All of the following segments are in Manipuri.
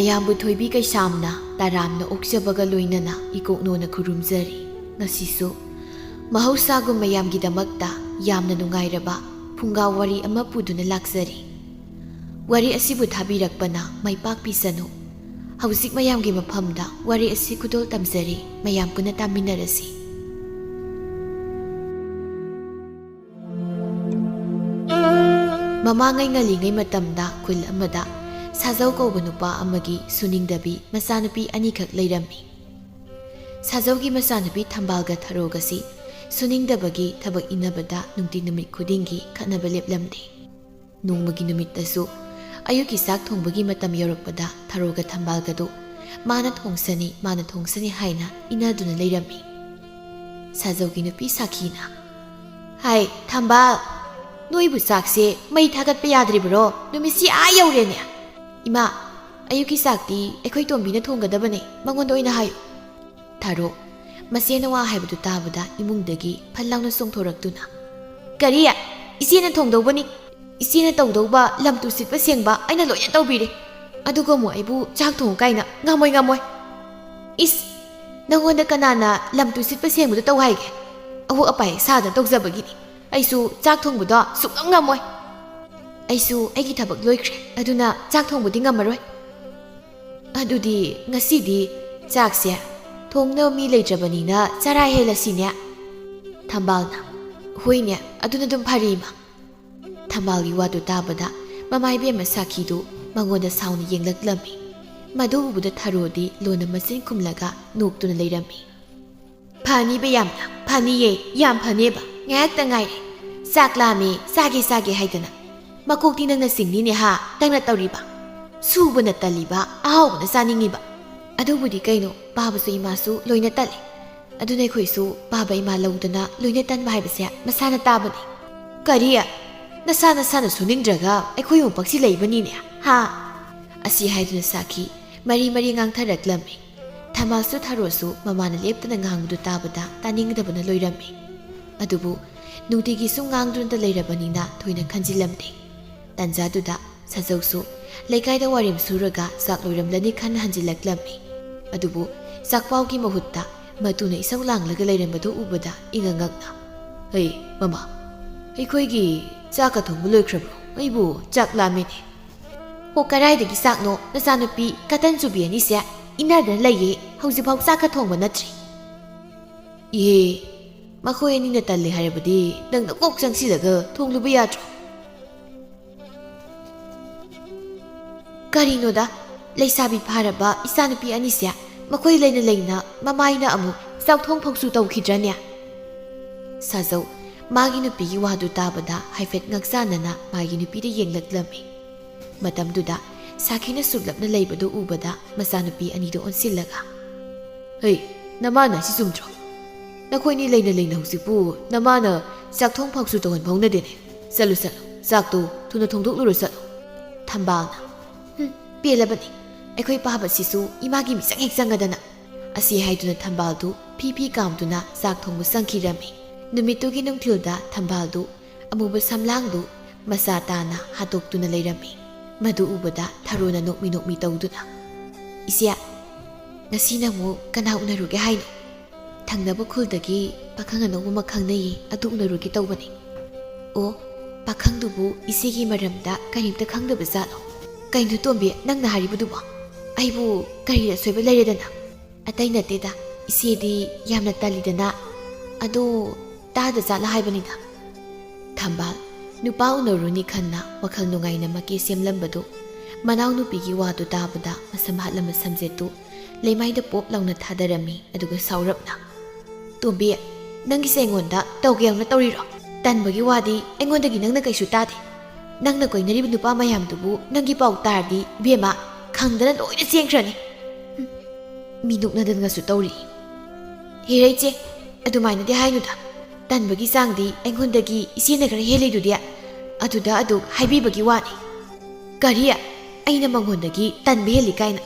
ꯃꯌꯥꯝꯕꯨ ꯊꯣꯏꯕꯤ ꯀꯩꯁꯥꯝꯅ ꯇꯔꯥꯝꯅ ꯑꯣꯛꯆꯕꯒ ꯂꯣꯏꯅꯅ ꯏꯀꯣꯛꯅꯣꯅ ꯈꯨꯔꯨꯝꯖꯔꯤ ꯉꯁꯤꯁꯨ ꯃꯍꯧꯁꯥꯒꯨꯝ ꯃꯌꯥꯝꯒꯤꯗꯃꯛꯇ ꯌꯥꯝꯅ ꯅꯨꯡꯉꯥꯏꯔꯕ ꯐꯨꯡꯒꯥ ꯋꯥꯔꯤ ꯑꯃ ꯄꯨꯗꯨꯅ ꯂꯥꯛꯆꯔꯤ ꯋꯥꯔꯤ ꯑꯁꯤꯕꯨ ꯊꯥꯕꯤꯔꯛꯄꯅ ꯃꯥꯏꯄꯥꯛꯄꯤꯁꯅꯨ ꯍꯧꯖꯤꯛ ꯃꯌꯥꯝꯒꯤ ꯃꯐꯝꯗ ꯋꯥꯔꯤ ꯑꯁꯤ ꯈꯨꯗꯣꯜ ꯇꯝꯖꯔꯤ ꯃꯌꯥꯝ ꯄꯨꯟꯅ ꯇꯥꯃꯤꯟꯅꯔꯁꯤ ꯃꯃꯥꯡꯉꯩ ꯉꯜꯂꯤꯉꯩ ꯃꯇꯝꯗ ꯈꯨꯜ ꯑꯃꯗ ꯁꯥꯖꯧ ꯀꯧꯕ ꯅꯨꯄꯥ ꯑꯃꯒꯤ ꯁꯨꯅꯤꯡꯗꯕꯤ ꯃꯆꯥꯅꯨꯄꯤ ꯑꯅꯤꯈꯛ ꯂꯩꯔꯝꯃꯤ ꯁꯥꯖꯧꯒꯤ ꯃꯆꯥꯅꯨꯄꯤ ꯊꯝꯕꯥꯜꯒ ꯊꯔꯣꯒꯁꯤ ꯁꯨꯅꯤꯡꯗꯕꯒꯤ ꯊꯕꯛ ꯏꯟꯅꯕꯗ ꯅꯨꯡꯇꯤ ꯅꯨꯃꯤꯠ ꯈꯨꯗꯤꯡꯒꯤ ꯈꯠꯅꯕ ꯂꯦꯞꯂꯝꯗꯦ ꯅꯣꯡꯃꯒꯤ ꯅꯨꯃꯤꯠꯇꯁꯨ ꯑꯌꯨꯛꯀꯤ ꯆꯥꯛ ꯊꯣꯡꯕꯒꯤ ꯃꯇꯝ ꯌꯧꯔꯛꯄꯗ ꯊꯔꯣꯒ ꯊꯝꯕꯥꯜꯒꯗꯨ ꯃꯥꯅ ꯊꯣꯡꯁꯅꯤ ꯍꯥꯏꯅ ꯏꯟꯅꯗꯨꯅ ꯂꯩꯔꯝꯃꯤ ꯁꯥꯖꯧꯒꯤ ꯅꯨꯄꯤ ꯁꯥꯈꯤꯅ ꯍꯥꯏ ꯊꯝꯕꯥꯜ ꯅꯣꯏꯕꯨ ꯆꯥꯛꯁꯦ ꯃꯩ ꯊꯥꯒꯠꯄ ꯌꯥꯗ꯭ꯔꯤꯕ꯭ꯔꯣ ꯅꯨꯃꯤꯠꯁꯤ ꯌꯧꯔꯦꯅꯦ ꯏꯃꯥ ꯑꯌꯨꯛꯀꯤ ꯆꯥꯛꯇꯤ ꯑꯩꯈꯣꯏ ꯇꯣꯝꯕꯤꯅ ꯊꯣꯡꯒꯗꯕꯅꯦ ꯃꯉꯣꯟꯗ ꯑꯣꯏꯅ ꯍꯥꯏꯌꯨ ꯊꯥꯔꯣ ꯃꯆꯦꯅ ꯋꯥ ꯍꯥꯏꯕꯗꯨ ꯇꯥꯕꯗ ꯏꯃꯨꯡꯗꯒꯤ ꯐꯜ ꯂꯥꯎꯅ ꯆꯣꯡꯊꯣꯔꯛꯇꯨꯅ ꯀꯔꯤ ꯏꯆꯦꯅ ꯊꯣꯡꯗꯧꯕꯅꯤ ꯏꯆꯦꯅ ꯇꯧꯗꯧꯕ ꯂꯝꯇꯨ ꯁꯤꯠꯄ ꯁꯦꯡꯕ ꯑꯩꯅ ꯂꯣꯏꯅ ꯇꯧꯕꯤꯔꯦ ꯑꯗꯨꯒ ꯑꯃꯨꯛ ꯑꯩꯕꯨ ꯆꯥꯛ ꯊꯣꯡꯉꯨ ꯀꯥꯏꯅ ꯉꯝꯃꯣꯏ ꯏꯁ ꯅꯪꯉꯣꯟꯗ ꯀꯅꯥꯅ ꯂꯝꯇꯨ ꯁꯤꯠꯄ ꯁꯦꯡꯕꯗꯨ ꯇꯧ ꯍꯥꯏꯒꯦ ꯑꯋꯣꯛ ꯑꯄꯥ ꯍꯦꯛ ꯁꯥꯗꯅ ꯇꯧꯖꯕꯒꯤꯅꯤ ꯑꯩꯁꯨ ꯆꯥꯛ ꯊꯣꯡꯕꯗꯣ ꯁꯨꯛꯉꯝ ꯉꯝꯃꯣꯏ ꯑꯩꯁꯨ ꯑꯩꯒꯤ ꯊꯕꯛ ꯂꯣꯏꯈ꯭ꯔꯦ ꯑꯗꯨꯅ ꯆꯥꯛ ꯊꯣꯡꯕꯗꯤ ꯉꯝꯃꯔꯣꯏ ꯑꯗꯨꯗꯤ ꯉꯁꯤꯗꯤ ꯆꯥꯛꯁꯦ ꯊꯣꯡꯅꯕ ꯃꯤ ꯂꯩꯇ꯭ꯔꯕꯅꯤꯅ ꯆꯔꯥ ꯍꯦꯜꯂꯁꯤꯅꯦ ꯊꯝꯕꯥꯜꯅ ꯍꯣꯏꯅꯦ ꯑꯗꯨꯅ ꯑꯗꯨꯝ ꯐꯔꯦ ꯏꯃꯥ ꯊꯝꯕꯥꯜꯒꯤ ꯋꯥꯗꯨ ꯇꯥꯕꯗ ꯃꯃꯥꯏꯕꯦꯝꯃ ꯁꯥꯈꯤꯗꯨ ꯃꯉꯣꯟꯗ ꯁꯥꯎꯅ ꯌꯦꯡꯂꯛꯂꯝꯃꯤ ꯃꯗꯨ ꯎꯕꯗ ꯊꯔꯣꯗꯤ ꯂꯣꯟꯅ ꯃꯆꯤꯟ ꯈꯨꯝꯂꯒ ꯅꯣꯛꯇꯨꯅ ꯂꯩꯔꯝꯃꯤ ꯐꯅꯤꯕ ꯌꯥꯝꯅ ꯐꯅꯤꯌꯦ ꯌꯥꯝ ꯐꯅꯦꯕ ꯉꯥꯏꯍꯥꯛꯇ ꯉꯥꯏꯔꯦ ꯆꯥꯛ ꯂꯥꯝꯃꯦ ꯆꯥꯒꯦ ꯍꯥꯏꯗꯅ ꯃꯀꯣꯛꯇꯤ ꯅꯪꯅ ꯆꯤꯡꯅꯤꯅꯦ ꯅꯪꯅ ꯇꯧꯔꯤꯕ ꯁꯨꯕꯅ ꯇꯜꯂꯤꯕ ꯑꯍꯥꯎꯕꯅ ꯆꯥꯅꯤꯡꯉꯤꯕ ꯑꯗꯨꯕꯨꯗꯤ ꯀꯩꯅꯣ ꯄꯥꯕꯁꯨ ꯏꯃꯥꯁꯨ ꯂꯣꯏꯅ ꯇꯜꯂꯤ ꯑꯗꯨꯅ ꯑꯩꯈꯣꯏꯁꯨ ꯄꯥꯕ ꯏꯃꯥ ꯂꯧꯗꯅ ꯂꯣꯏꯅ ꯇꯟꯕ ꯍꯥꯏꯕꯁꯦ ꯃꯁꯥꯅ ꯇꯥꯕꯅꯤ ꯀꯔꯤ ꯅꯁꯥꯅ ꯁꯨꯅꯤꯡꯗ꯭ꯔꯒ ꯑꯩꯈꯣꯏ ꯑꯃꯨꯛ ꯄꯛꯁꯤꯜꯂꯛꯏꯕꯅꯤꯅꯦ ꯑꯁꯤ ꯍꯥꯏꯗꯨꯅ ꯁꯥꯈꯤ ꯃꯔꯤ ꯉꯥꯡꯊꯔꯛꯂꯝꯃꯤ ꯊꯝꯕꯥꯜꯁꯨ ꯊꯔꯣꯁꯨ ꯃꯃꯥꯅ ꯂꯦꯞꯇꯅ ꯉꯥꯡꯕꯗꯨ ꯇꯥꯕꯗ ꯇꯥꯅꯤꯡꯗꯕꯅ ꯂꯣꯏꯔꯝꯃꯤ ꯑꯗꯨꯕꯨ ꯅꯨꯡꯇꯤꯒꯤ ꯁꯨꯝ ꯉꯥꯡꯗꯨꯅ ꯂꯩꯔꯕꯅꯤꯅ ꯊꯣꯏꯅ ꯈꯟꯖꯤꯜꯂꯝꯗꯦ ꯇꯟꯖꯥꯗꯨꯗ ꯁꯥꯖꯧꯁꯨ ꯂꯩꯀꯥꯏꯗ ꯋꯥꯔꯦꯝ ꯁꯨꯔꯒ ꯆꯥꯛ ꯂꯣꯏꯔꯝꯂꯅꯤ ꯈꯟꯅ ꯍꯟꯖꯤꯜꯂꯛꯂꯝꯃꯤ ꯑꯗꯨꯕꯨ ꯆꯥꯛꯄꯥꯎꯒꯤ ꯃꯍꯨꯠꯇ ꯃꯇꯨꯅ ꯏꯁꯧ ꯂꯥꯡꯂꯒ ꯂꯩꯔꯝꯕꯗꯨ ꯎꯕꯗ ꯏꯉꯛꯉꯛꯅ ꯍꯩ ꯃꯃꯥ ꯑꯩꯈꯣꯏꯒꯤ ꯆꯥꯛꯀ ꯊꯣꯡꯕ ꯂꯣꯏꯈ꯭ꯔꯕ꯭ꯔꯣ ꯑꯩꯕꯨ ꯆꯥꯛ ꯂꯥꯝꯃꯤꯅꯦ ꯍꯣ ꯀꯔꯥꯏꯗꯒꯤ ꯆꯥꯛꯅꯣ ꯅꯆꯥꯅꯨꯄꯤ ꯀꯇꯟ ꯆꯨꯕꯤ ꯑꯅꯤꯁꯦ ꯏꯟꯅꯗꯅ ꯂꯩꯌꯦ ꯍꯧꯖꯤꯛꯐꯥꯎ ꯆꯥꯛꯀ ꯊꯣꯡꯕ ꯅꯠꯇ꯭ꯔꯤ ꯏꯍꯦ ꯃꯈꯣꯏ ꯑꯅꯤꯅ ꯇꯜꯂꯦ ꯍꯥꯏꯔꯕꯗꯤ ꯅꯪꯅ ꯀꯣꯛ ꯆꯪꯁꯤꯜꯂꯒ ꯊꯣꯡꯂꯨꯕ ꯌꯥꯗ꯭ꯔꯣ ꯀꯔꯤꯅꯣꯗ ꯂꯩꯁꯥꯕꯤ ꯐꯥꯔꯕ ꯏꯆꯥꯅꯨꯄꯤ ꯑꯅꯤꯁꯦ ꯃꯈꯣꯏ ꯂꯩꯅ ꯃꯃꯥꯏꯅ ꯑꯃꯨꯛ ꯆꯥꯛꯊꯣꯡ ꯐꯧꯁꯨ ꯇꯧꯈꯤꯗ꯭ꯔꯅꯦ ꯁꯥꯖꯧ ꯃꯥꯒꯤ ꯅꯨꯄꯤꯒꯤ ꯋꯥꯗꯨ ꯇꯥꯕꯗ ꯍꯥꯏꯐꯦꯠ ꯉꯛꯆꯥꯟꯅꯅ ꯃꯥꯒꯤ ꯅꯨꯄꯤꯗ ꯌꯦꯡꯂꯛꯂꯝꯃꯤ ꯃꯇꯝꯗꯨꯗ ꯁꯥꯈꯤꯅ ꯁꯨꯞꯂꯞꯅ ꯂꯩꯕꯗꯨ ꯎꯕꯗ ꯃꯆꯥꯅꯨꯄꯤ ꯑꯅꯤꯗꯨ ꯑꯣꯟꯁꯤꯜꯂꯒ ꯍꯩ ꯅꯃꯥꯅ ꯁꯤ ꯆꯨꯝꯗ꯭ꯔꯣ ꯅꯈꯣꯏꯅꯤ ꯂꯩꯅ ꯍꯧꯖꯤꯛꯄꯨ ꯅꯃꯥꯅ ꯆꯥꯛꯊꯣꯡ ꯐꯥꯎꯁꯨ ꯇꯧꯍꯟꯕ ꯍꯧꯅꯗꯦꯅꯦ ꯆꯠꯂꯨ ꯆꯥꯛꯇꯨ ꯊꯨꯅ ꯊꯣꯡꯗꯣꯛꯂꯨꯔꯣ ꯆꯠꯂꯨ ꯊꯝꯕꯥꯜꯅ ꯄꯦꯜꯂꯕꯅꯤ ꯑꯩꯈꯣꯏ ꯄꯥꯕꯁꯤꯁꯨ ꯏꯃꯥꯒꯤ ꯃꯤꯆꯪ ꯍꯦꯛ ꯆꯪꯒꯗꯅ ꯑꯁꯤ ꯍꯥꯏꯗꯨꯅ ꯊꯝꯕꯥꯜꯗꯨ ꯐꯤ ꯀꯥꯝꯗꯨꯅ ꯆꯥꯛ ꯊꯣꯡꯕ ꯆꯪꯈꯤꯔꯝꯃꯤ ꯅꯨꯃꯤꯠꯇꯨꯒꯤ ꯅꯨꯡꯊꯤꯜꯗ ꯊꯝꯕꯥꯜꯗꯨ ꯑꯃꯨꯕ ꯁꯝꯂꯥꯡꯗꯨ ꯃꯆꯥ ꯇꯥꯅ ꯍꯥꯠꯇꯣꯛꯇꯨꯅ ꯂꯩꯔꯝꯃꯤ ꯃꯗꯨ ꯎꯕꯗ ꯊꯔꯣꯅ ꯅꯣꯛꯃꯤ ꯇꯧꯗꯨꯅ ꯏꯆꯦ ꯉꯁꯤꯅ ꯑꯃꯨꯛ ꯀꯅꯥ ꯎꯅꯔꯨꯒꯦ ꯍꯥꯏꯅꯣ ꯊꯪꯅꯕ ꯈꯨꯜꯗꯒꯤ ꯄꯥꯈꯪ ꯑꯅꯧꯕ ꯑꯃ ꯈꯪꯅꯩꯌꯦ ꯑꯗꯨ ꯎꯅꯔꯨꯒꯦ ꯇꯧꯕꯅꯤ ꯑꯣ ꯄꯥꯈꯪꯗꯨꯕꯨ ꯏꯆꯦꯒꯤ ꯃꯔꯝꯗ ꯀꯔꯤꯝꯇ ꯈꯪꯗꯕ ꯖꯥꯠꯂꯣ ꯀꯩꯅꯣ ꯇꯣꯝꯕꯤ ꯅꯪꯅ ꯍꯥꯏꯔꯤꯕꯗꯨꯕꯣ ꯑꯩꯕꯨ ꯀꯔꯤ ꯑꯁꯣꯏꯕ ꯂꯩꯔꯦꯗꯅ ꯑꯇꯩ ꯅꯠꯇꯦꯗ ꯏꯆꯦꯗꯤ ꯌꯥꯝꯅ ꯇꯜꯂꯤꯗꯅ ꯑꯗꯣ ꯇꯥꯗ ꯖꯥꯠꯂ ꯍꯥꯏꯕꯅꯤꯗ ꯊꯝꯕꯥꯜ ꯅꯨꯄꯥ ꯎꯅꯔꯨꯅꯤ ꯈꯟꯅ ꯋꯥꯈꯜ ꯅꯨꯡꯉꯥꯏꯅ ꯃꯀꯦ ꯁꯦꯝꯂꯝꯕꯗꯨ ꯃꯅꯥꯎꯅꯨꯄꯤꯒꯤ ꯋꯥꯗꯨ ꯇꯥꯕꯗ ꯃꯁꯝ ꯍꯥꯠꯂꯝꯕ ꯁꯝꯖꯦꯠꯇꯨ ꯂꯩꯃꯥꯏꯗ ꯄꯣꯞ ꯂꯥꯎꯅ ꯊꯥꯗꯔꯝꯃꯤ ꯑꯗꯨꯒ ꯁꯥꯎꯔꯞꯅ ꯇꯣꯝꯕꯤ ꯅꯪꯒꯤꯁꯦ ꯑꯩꯉꯣꯟꯗ ꯇꯧꯒꯦ ꯌꯥꯎꯅ ꯇꯧꯔꯤꯔꯣ ꯇꯟꯕꯒꯤ ꯋꯥꯗꯤ ꯑꯩꯉꯣꯟꯗꯒꯤ ꯅꯪꯅ ꯀꯩꯁꯨ ꯇꯥꯗꯦ ꯅꯪꯅ ꯀꯣꯏꯅꯔꯤꯕ ꯅꯨꯄꯥ ꯃꯌꯥꯝꯗꯨꯕꯨ ꯅꯪꯒꯤ ꯄꯥꯎ ꯇꯥꯔꯗꯤ ꯏꯕꯦꯝꯃ ꯈꯪꯗꯅ ꯂꯣꯏꯅ ꯆꯦꯟꯈ꯭ꯔꯅꯤ ꯃꯤ ꯅꯣꯛꯅꯗꯅꯁꯨ ꯇꯧꯔꯤ ꯍꯦꯔ ꯏꯆꯦ ꯑꯗꯨꯃꯥꯏꯅꯗꯤ ꯍꯥꯏꯅꯨꯗ ꯇꯟꯕꯒꯤ ꯆꯥꯡꯗꯤ ꯑꯩꯉꯣꯟꯗꯒꯤ ꯏꯆꯦꯅ ꯈꯔ ꯍꯦꯜꯂꯤꯗꯨꯗꯤ ꯑꯗꯨꯗ ꯑꯗꯨꯛ ꯍꯥꯏꯕꯤꯕꯒꯤ ꯋꯥꯅꯤ ꯀꯔꯤ ꯑꯩꯅ ꯃꯉꯣꯟꯗꯒꯤ ꯇꯟꯕ ꯍꯦꯜꯂꯤ ꯀꯥꯏꯅ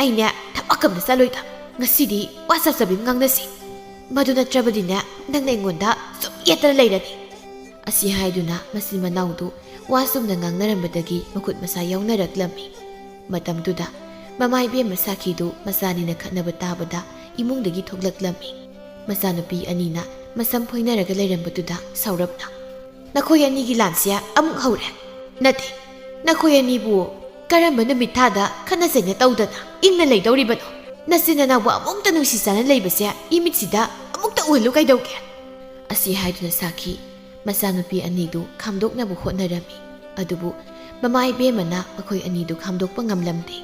ꯑꯩꯅꯦ ꯊꯕꯛ ꯑꯃꯗ ꯆꯠꯂꯣꯏꯗ ꯉꯁꯤꯗꯤ ꯋꯥ ꯆꯞꯆꯕꯤ ꯉꯥꯡꯅꯁꯤ ꯃꯗꯨ ꯅꯠꯇ꯭ꯔꯕꯗꯤꯅꯦ ꯅꯪꯅ ꯑꯩꯉꯣꯟꯗ ꯁꯨꯝ ꯌꯦꯠꯇꯅ ꯂꯩꯔꯅꯤ ꯑꯁꯤ ꯍꯥꯏꯗꯨꯅ ꯃꯆꯤꯟ ꯃꯅꯥꯎꯗꯨ ꯋꯥ ꯆꯨꯝꯅ ꯉꯥꯡꯅꯔꯝꯕꯗꯒꯤ ꯃꯈꯨꯠ ꯃꯁꯥ ꯌꯥꯎꯅꯔꯛꯂꯝꯃꯤ ꯃꯇꯝꯗꯨꯗ ꯃꯃꯥ ꯏꯕꯦꯝꯃ ꯁꯥꯈꯤꯗꯨ ꯃꯆꯥꯅꯤꯅ ꯈꯠꯅꯕ ꯇꯥꯕꯗ ꯏꯃꯨꯡꯗꯒꯤ ꯊꯣꯛꯂꯛꯂꯝꯃꯤ꯫ ꯃꯆꯥꯅꯨꯄꯤ ꯑꯅꯤꯅ ꯃꯁꯝ ꯐꯣꯏꯅꯔꯒ ꯂꯩꯔꯝꯕꯗꯨꯗ ꯁꯥꯎꯔꯞꯅ "ꯅꯈꯣꯏ ꯑꯅꯤꯒꯤ ꯂꯥꯟꯁꯦ ꯑꯃꯨꯛ ꯍꯧꯔꯦ꯫ ꯅꯠꯇꯦ, ꯅꯈꯣꯏ ꯑꯅꯤꯕꯨ ꯀꯔꯝꯕ ꯅꯨꯃꯤꯠ ꯊꯥꯗ ꯈꯠꯅ ꯆꯩꯅ ꯇꯧꯗꯅ ꯏꯪꯅ ꯂꯩꯗꯧꯔꯤꯕꯅꯣ? ꯅꯆꯤꯟ ꯅꯅꯥꯎꯕꯨ ꯑꯃꯨꯛꯇ ꯅꯨꯡꯁꯤ ꯆꯥꯟꯅ ꯂꯩꯕꯁꯦ ꯏꯃꯤꯠꯁꯤꯗ ꯑꯃꯨꯛꯇ ꯎꯍꯜꯂꯨ ꯀꯩꯗꯧꯒꯦ?" ꯑꯁꯤ ꯍꯥꯏꯗꯨꯅ ꯁꯥꯈꯤ ꯃꯆꯥꯅꯨꯄꯤ ꯑꯅꯤꯗꯨ ꯈꯥꯝꯗꯣꯛꯅꯕ ꯍꯣꯠꯅꯔꯝꯃꯤ꯫ ꯑꯗꯨꯕꯨ ꯃꯃꯥ ꯏꯕꯦꯝꯃꯅ ꯃꯈꯣꯏ ꯑꯅꯤꯗꯨ ꯈꯥꯝꯗꯣꯛꯄ ꯉꯝꯂꯝꯗꯦ꯫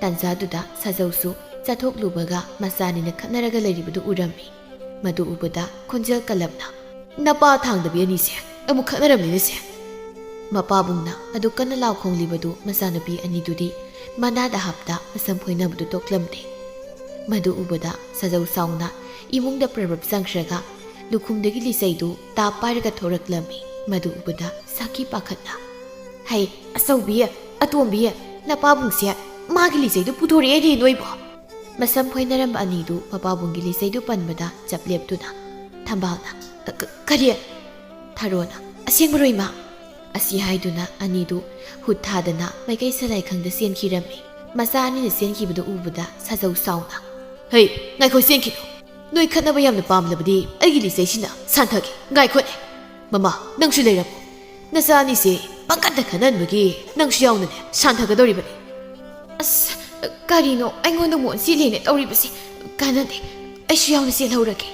ꯇꯥꯟꯖꯥꯗꯨꯗ ꯁꯥꯖꯧꯁꯨ ꯆꯠꯊꯣꯛꯂꯨꯕꯒ ꯃꯆꯥꯅꯤꯅ ꯈꯠꯅꯔꯒ ꯂꯩꯔꯤꯕꯗꯨ ꯎꯔꯝꯃꯤ꯫ ꯃꯗꯨ ꯎꯕꯗ ꯈꯣꯟꯖꯦꯜ ꯀꯜꯂꯞꯅ "ꯅꯄꯥ ꯊꯥꯡꯗꯕꯤ ꯑꯅꯤꯁꯦ ꯑꯃꯨꯛ ꯈꯠꯅꯔꯝꯅꯤꯅꯦꯁꯦ." ꯃꯄꯥꯕꯨꯡꯅ ꯑꯗꯨ ꯀꯟꯅ ꯂꯥꯎ ꯈꯣꯡꯂꯤꯕꯗꯨ ꯃꯆꯥꯅꯨꯄꯤ ꯑꯅꯤꯗꯨꯗꯤ ꯃꯅꯥꯗ ꯍꯥꯞꯇ ꯃꯁꯝ ꯐꯣꯏꯅꯕꯗꯨ ꯇꯣꯛꯂꯝꯗꯦ꯫ ꯃꯗꯨ ꯎꯕꯗ ꯁꯥꯖꯧ ꯁꯥꯎꯅ ꯏꯃꯨꯡꯗ ꯄ꯭ꯔꯕꯞ ꯆꯪꯈ꯭ꯔꯒ ꯂꯨꯈꯨꯝꯗꯒꯤ ꯂꯤꯆꯩꯗꯨ ꯇꯥꯞ ꯄꯥꯏꯔꯒ ꯊꯣꯔꯛꯂꯝꯃꯤ꯫ ꯃꯗꯨ ꯎꯕꯗ ꯁꯥꯈꯤ ꯄꯥꯈꯠꯅ "ꯍꯩ ꯑꯆꯧꯕꯤ, ꯑꯇꯣꯝꯕꯤ, ꯅꯄꯥꯕꯨꯡꯁꯦ ꯃꯥꯒꯤ ꯂꯤꯆꯩꯗꯨ ꯄꯨꯊꯣꯔꯛꯑꯦꯅꯦ ꯅꯣꯏꯕꯣ!" ꯃꯁꯝ ꯐꯣꯏꯅꯔꯝꯕ ꯑꯅꯤꯗꯨ ꯃꯄꯥꯕꯨꯡꯒꯤ ꯂꯤꯆꯩꯗꯨ ꯄꯟꯕꯗ ꯆꯞ ꯂꯦꯞꯇꯨꯅ ꯊꯝꯕꯥꯜꯅ "ꯀꯔꯤ?" ꯊꯥꯔꯣꯅ "ꯑꯁꯦꯡꯕꯔꯣ ꯏꯃꯥ?" ꯑꯁꯤ ꯍꯥꯏꯗꯨꯅ ꯑꯅꯤꯗꯨ ꯍꯨꯠ ꯊꯥꯗꯅ ꯃꯥꯏꯀꯩ ꯁꯂꯥꯏꯈꯪꯗ ꯆꯦꯟꯈꯤꯔꯝꯃꯤ꯫ ꯃꯆꯥ ꯑꯅꯤꯅ ꯆꯦꯟꯈꯤꯕꯗꯨ ꯎꯕꯗ ꯁꯥꯖꯧ ꯁꯥꯎꯅ "ꯍꯩ ꯉꯥꯏꯈꯣ ꯆꯦꯟꯈꯤꯅꯨ! ꯅꯣꯏ ꯈꯠꯅꯕ ꯌꯥꯝꯅ ꯄꯥꯝꯂꯕꯗꯤ ꯑꯩꯒꯤ ꯂꯤꯆꯩꯁꯤꯅ ꯁꯥꯟꯊꯒꯦ, ꯉꯥꯏꯈꯣꯅꯦ! ꯃꯃꯥ ꯅꯪꯁꯨ ꯂꯩꯔꯝꯃꯨ, ꯅꯆꯥ ꯑꯅꯤꯁꯦ ꯄꯪꯀꯠꯇ ꯈꯠꯅꯍꯟꯕꯒꯤ ꯅꯪꯁꯨ ꯌꯥꯎꯅꯅꯦ ꯁꯥꯟꯊꯒꯗꯧꯔꯤꯕꯅꯤ." "ꯑꯁ ꯀꯔꯤꯅꯣ ꯑꯩꯉꯣꯟꯗ ꯃꯣꯟ ꯆꯦꯜꯂꯦꯅꯦ ꯇꯧꯔꯤꯕꯁꯤ, ꯀꯥꯟꯅꯗꯦ, ꯑꯩꯁꯨ ꯌꯥꯎꯅ ꯆꯦꯜꯍꯧꯔꯒꯦ."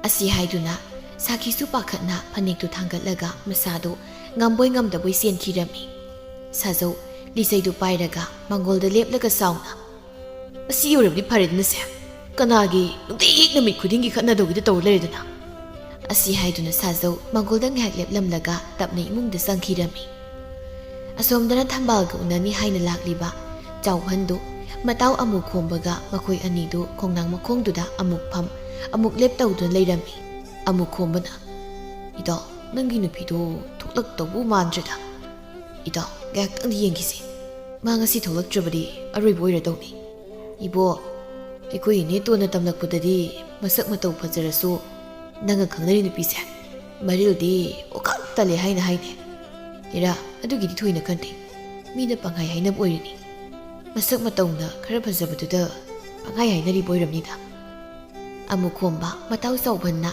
ꯑꯁꯤ ꯍꯥꯏꯗꯨꯅ ꯁꯥꯈꯤꯁꯨ ꯄꯥꯈꯠꯅ ꯐꯅꯦꯛꯇꯨ ꯊꯥꯡꯒꯠꯂꯒ ꯃꯁꯥꯗꯨ ꯉꯝꯕꯣꯏ ꯉꯝꯗꯕꯣꯏ ꯆꯦꯟꯈꯤꯔꯝꯃꯤ꯫ ꯁꯥꯖꯧ ꯂꯤꯆꯩꯗꯨ ꯄꯥꯏꯔꯒ ꯃꯥꯡꯒꯣꯜꯗ ꯂꯦꯞꯂꯒ ꯆꯥꯎꯅ "ꯑꯁꯤ ꯑꯣꯏꯔꯕꯗꯤ ꯐꯔꯦꯗꯅꯁꯦ, ꯀꯅꯥꯒꯤ ꯅꯨꯡꯇꯤꯒꯤ ꯅꯨꯃꯤꯠ ꯈꯨꯗꯤꯡꯒꯤ ꯈꯠꯅꯗꯧꯒꯤꯗ ꯇꯧꯔ ꯂꯩꯔꯦꯗꯅ." ꯑꯁꯤ ꯍꯥꯏꯗꯨꯅ ꯁꯥꯖꯧ ꯃꯥꯡꯒꯣꯜꯗ ꯉꯥꯏꯍꯥꯛ ꯂꯦꯞꯂꯝꯂꯒ ꯇꯞꯅ ꯏꯃꯨꯡꯗ ꯆꯪꯈꯤꯔꯝꯃꯤ꯫ ꯑꯁꯣꯝꯗꯅ ꯊꯝꯕꯥꯜꯒ ꯎꯅꯅꯤ ꯍꯥꯏꯅ ꯂꯥꯛꯂꯤꯕ ꯆꯥꯎꯍꯟꯗꯨ ꯃꯇꯥꯎ ꯑꯃꯨꯛ ꯈꯣꯝꯕꯒ ꯃꯈꯣꯏ ꯑꯅꯤꯗꯨ ꯈꯣꯡꯅꯥꯡ ꯃꯈꯣꯡꯗꯨꯗ ꯑꯃꯨꯛ ꯐꯝ ꯑꯃꯨꯛ ꯂꯦꯞ ꯇꯧꯗꯨꯅ ꯂꯩꯔꯝꯃꯤ꯫ ꯑꯃꯨꯛ ꯈꯣꯝꯕꯅ "ꯏꯇꯥꯎ, ꯅꯪꯒꯤ ꯅꯨꯄꯤꯗꯣ ꯊꯣꯛꯂꯛꯇꯧꯕꯨ ꯃꯥꯟꯗ꯭ꯔꯦꯗ. ꯏꯇꯥꯎ ꯉꯥꯏꯍꯥꯛꯇꯪꯗꯤ ꯌꯦꯡꯈꯤꯁꯤ, ꯃꯥ ꯉꯁꯤ ꯊꯣꯛꯂꯛꯇ꯭ꯔꯕꯗꯤ ꯑꯔꯣꯏꯕ ꯑꯣꯏꯔꯗꯧꯅꯤ. ꯏꯕꯣ, ꯑꯩꯈꯣꯏ ꯏꯅꯦꯇꯣꯟꯅ ꯇꯝꯂꯛꯄꯗꯗꯤ ꯃꯁꯛ ꯃꯇꯧ ꯐꯖꯔꯁꯨ ꯅꯪꯒ ꯈꯪꯅꯔꯤ ꯅꯨꯄꯤꯁꯦ ꯃꯔꯤꯜꯗꯤ ꯑꯣꯀꯥꯛ ꯇꯜꯂꯦ ꯍꯥꯏꯅ ꯍꯥꯏꯅꯦ. ꯏꯔꯥ ꯑꯗꯨꯒꯤꯗꯤ ꯊꯣꯏꯅ ꯈꯟꯗꯦ, ꯃꯤꯅ ꯄꯪꯍꯥꯏ ꯍꯥꯏꯅꯕ ꯑꯣꯏꯔꯤꯅꯤ. ꯃꯁꯛ ꯃꯇꯧꯅ ꯈꯔ ꯐꯖꯕꯗꯨꯗ ꯄꯪꯍꯥꯏ ꯍꯥꯏꯅꯔꯤꯕ ꯑꯣꯏꯔꯝꯅꯤꯗ." ꯑꯃꯨꯛ ꯈꯣꯝꯕ ꯃꯇꯥꯎ ꯆꯥꯎꯕꯟꯅ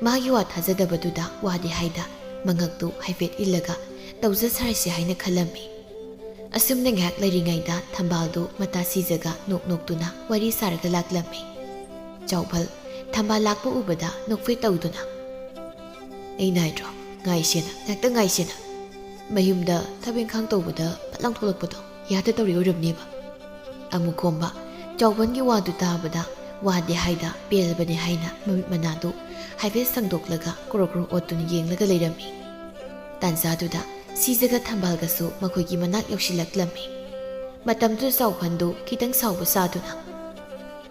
ꯃꯥꯒꯤ ꯋꯥ ꯊꯥꯖꯗꯕꯗꯨꯗ ꯋꯥꯗꯤ ꯍꯥꯏꯗ ꯃꯉꯛꯇꯨ ꯍꯥꯏꯐꯦꯠ ꯏꯜꯂꯒ ꯇꯧꯖ ꯁꯥꯔꯤꯁꯦ ꯍꯥꯏꯅ ꯈꯜꯂꯝꯃꯤ꯫ ꯑꯁꯨꯝꯅ ꯉꯥꯏꯍꯥꯛ ꯂꯩꯔꯤꯉꯩꯗ ꯊꯝꯕꯥꯜꯗꯨ ꯃꯇꯥ ꯁꯤꯖꯒ ꯅꯣꯛ ꯅꯣꯛꯇꯨꯅ ꯋꯥꯔꯤ ꯁꯥꯔꯒ ꯂꯥꯛꯂꯝꯃꯤ꯫ ꯆꯥꯎꯕꯜ ꯊꯝꯕꯥꯜ ꯂꯥꯛꯄ ꯎꯕꯗ ꯅꯣꯛꯐꯦꯠ ꯇꯧꯗꯨꯅ "ꯑꯩꯅ ꯍꯥꯏꯗ꯭ꯔꯣ ꯉꯥꯏꯁꯦꯅ, ꯉꯥꯏꯍꯥꯛꯇꯪ ꯉꯥꯏꯁꯦꯅ. ꯃꯌꯨꯝꯗ ꯊꯕꯛ ꯏꯪꯈꯥꯡ ꯇꯧꯕꯗ ꯐꯠ ꯂꯥꯎ ꯊꯣꯛꯂꯛꯄꯗꯣ ꯌꯥꯗ ꯇꯧꯔꯤ ꯑꯣꯏꯔꯝꯅꯦꯕ." ꯑꯃꯨꯛ ꯈꯣꯝꯕ ꯆꯥꯎꯕꯟꯒꯤ ꯋꯥꯗꯨ ꯇꯥꯕꯗ ꯋꯥꯗꯤ ꯍꯥꯏꯗ ꯄꯦꯜꯂꯕꯅꯤ ꯍꯥꯏꯅ ꯃꯃꯤꯠ ꯃꯅꯥꯗꯨ ꯍꯥꯏꯐꯦꯠ ꯁꯪꯗꯣꯛꯂꯒ ꯀ꯭ꯔꯣ ꯀ꯭ꯔꯣ ꯑꯣꯠꯇꯨꯅ ꯌꯦꯡꯂꯒ ꯂꯩꯔꯝꯃꯤ꯫ ꯇꯥꯟꯖꯥꯗꯨꯗ ꯁꯤꯖꯒ ꯊꯝꯕꯥꯜꯒꯁꯨ ꯃꯈꯣꯏꯒꯤ ꯃꯅꯥꯛ ꯌꯧꯁꯤꯜꯂꯛꯂꯝꯃꯤ꯫ ꯃꯇꯝꯗꯨꯗ ꯆꯥꯎꯕꯟꯗꯨ ꯈꯤꯇꯪ ꯁꯥꯎꯕ ꯁꯥꯗꯨꯅ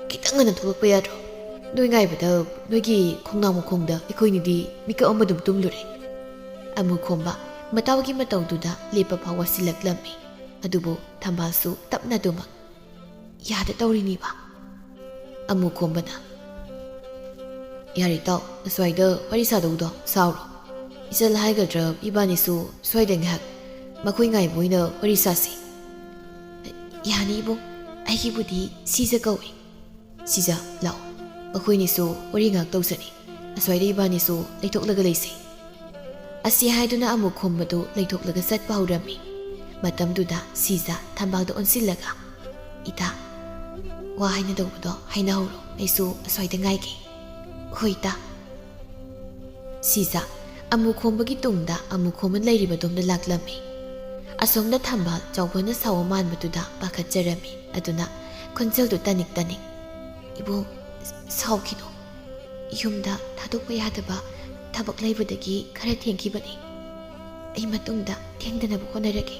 "ꯈꯤꯇꯪ ꯉꯟꯅ ꯊꯣꯛꯂꯛꯄ ꯌꯥꯗ꯭ꯔꯣ? ꯅꯣꯏ ꯉꯥꯏꯕꯗ ꯅꯣꯏꯒꯤ ꯈꯣꯡꯅꯥꯡ ꯃꯈꯣꯡꯗ ꯑꯩꯈꯣꯏꯅꯤꯗꯤ ꯃꯤꯀꯞ ꯑꯃꯗꯨꯝ ꯇꯨꯝꯂꯨꯔꯦ." ꯑꯃꯨꯛ ꯈꯣꯝꯕ ꯃꯇꯥꯎꯒꯤ ꯃꯇꯧꯗꯨꯗ ꯂꯦꯞꯄ ꯐꯥꯎ ꯋꯥꯁꯤꯜꯂꯛꯂꯝꯃꯤ꯫ ꯑꯗꯨꯕꯨ ꯊꯝꯕꯥꯜꯁꯨ ꯇꯞꯅꯗꯨꯃꯛ "ꯌꯥꯗ ꯇꯧꯔꯤꯅꯤꯕ." ꯑꯃꯨꯛ ꯈꯣꯝꯕꯅ "ꯌꯥꯔꯦ ꯏꯇꯥꯎ, ꯑꯁ꯭ꯋꯥꯏꯗ ꯋꯥꯔꯤ ꯁꯥꯗꯧꯗꯣ ꯁꯥꯎꯔꯣ. ꯏꯆꯜ ꯍꯥꯏꯒꯗ꯭ꯔꯥ ꯏꯕꯥꯅꯤꯁꯨ ꯁ꯭ꯋꯥꯏꯗ ꯉꯥꯏꯍꯥꯛ ꯃꯈꯣꯏ ꯉꯥꯏꯕ ꯑꯣꯏꯅ ꯋꯥꯔꯤ ꯁꯥꯁꯤ." "ꯌꯥꯅꯤ ꯏꯕꯨꯡ, ꯑꯩꯒꯤꯕꯨꯗꯤ ꯁꯤꯖ ꯀꯧꯏ." "ꯁꯤꯖ ꯂꯥꯛꯑꯣ, ꯑꯩꯈꯣꯏꯅꯤꯁꯨ ꯋꯥꯔꯤ ꯉꯥꯏꯍꯥꯛ ꯇꯧꯁꯅꯤ. ꯑꯁ꯭ꯋꯥꯏꯗ ꯏꯕꯥꯅꯤꯁꯨ ꯂꯩꯊꯣꯛꯂꯒ ꯂꯩꯁꯤ." ꯑꯁꯤ ꯍꯥꯏꯗꯨꯅ ꯑꯃꯨꯛ ꯈꯣꯝꯕꯗꯨ ꯂꯩꯊꯣꯛꯂꯒ ꯆꯠꯄ ꯍꯧꯔꯝꯃꯤ꯫ ꯃꯇꯝꯗꯨꯗ ꯁꯤꯖ ꯊꯝꯕꯥꯜꯗ ꯑꯣꯟꯁꯤꯜꯂꯒ "ꯏꯇꯥ, ꯋꯥ ꯍꯥꯏꯅꯗꯧꯕꯗꯣ ꯍꯥꯏꯅꯍꯧꯔꯣ, ꯑꯩꯁꯨ ꯑꯁ꯭ꯋꯥꯏꯗ ꯉꯥꯏꯒꯦ." "ꯍꯣꯏ ꯏꯇꯥ." ꯁꯤꯖ ꯑꯃꯨꯛ ꯈꯣꯝꯕꯒꯤ ꯇꯨꯡꯗ ꯑꯃꯨꯛ ꯈꯣꯝꯕ ꯂꯩꯔꯤꯕꯗꯣꯝꯗ ꯂꯥꯛꯂꯝꯃꯤ꯫ ꯑꯁꯣꯝꯗ ꯊꯝꯕꯥꯜ ꯆꯥꯎꯕꯅ ꯁꯥꯎꯕ ꯃꯥꯟꯕꯗꯨꯗ ꯄꯥꯈꯠꯆꯔꯝꯃꯤ꯫ ꯑꯗꯨꯅ ꯈꯣꯟꯖꯦꯜꯗꯨ ꯇꯅꯤꯛ ꯇꯅꯤꯛ "ꯏꯕꯨꯡ, ꯁꯥꯎꯈꯤꯅꯨ. ꯌꯨꯝꯗ ꯊꯥꯗꯣꯛꯄ ꯌꯥꯗꯕ ꯊꯕꯛ ꯂꯩꯕꯗꯒꯤ ꯈꯔ ꯊꯦꯡꯈꯤꯕꯅꯤ. ꯑꯩ ꯃꯇꯨꯡꯗ ꯊꯦꯡꯗꯅꯕ ꯍꯣꯠꯅꯔꯒꯦ."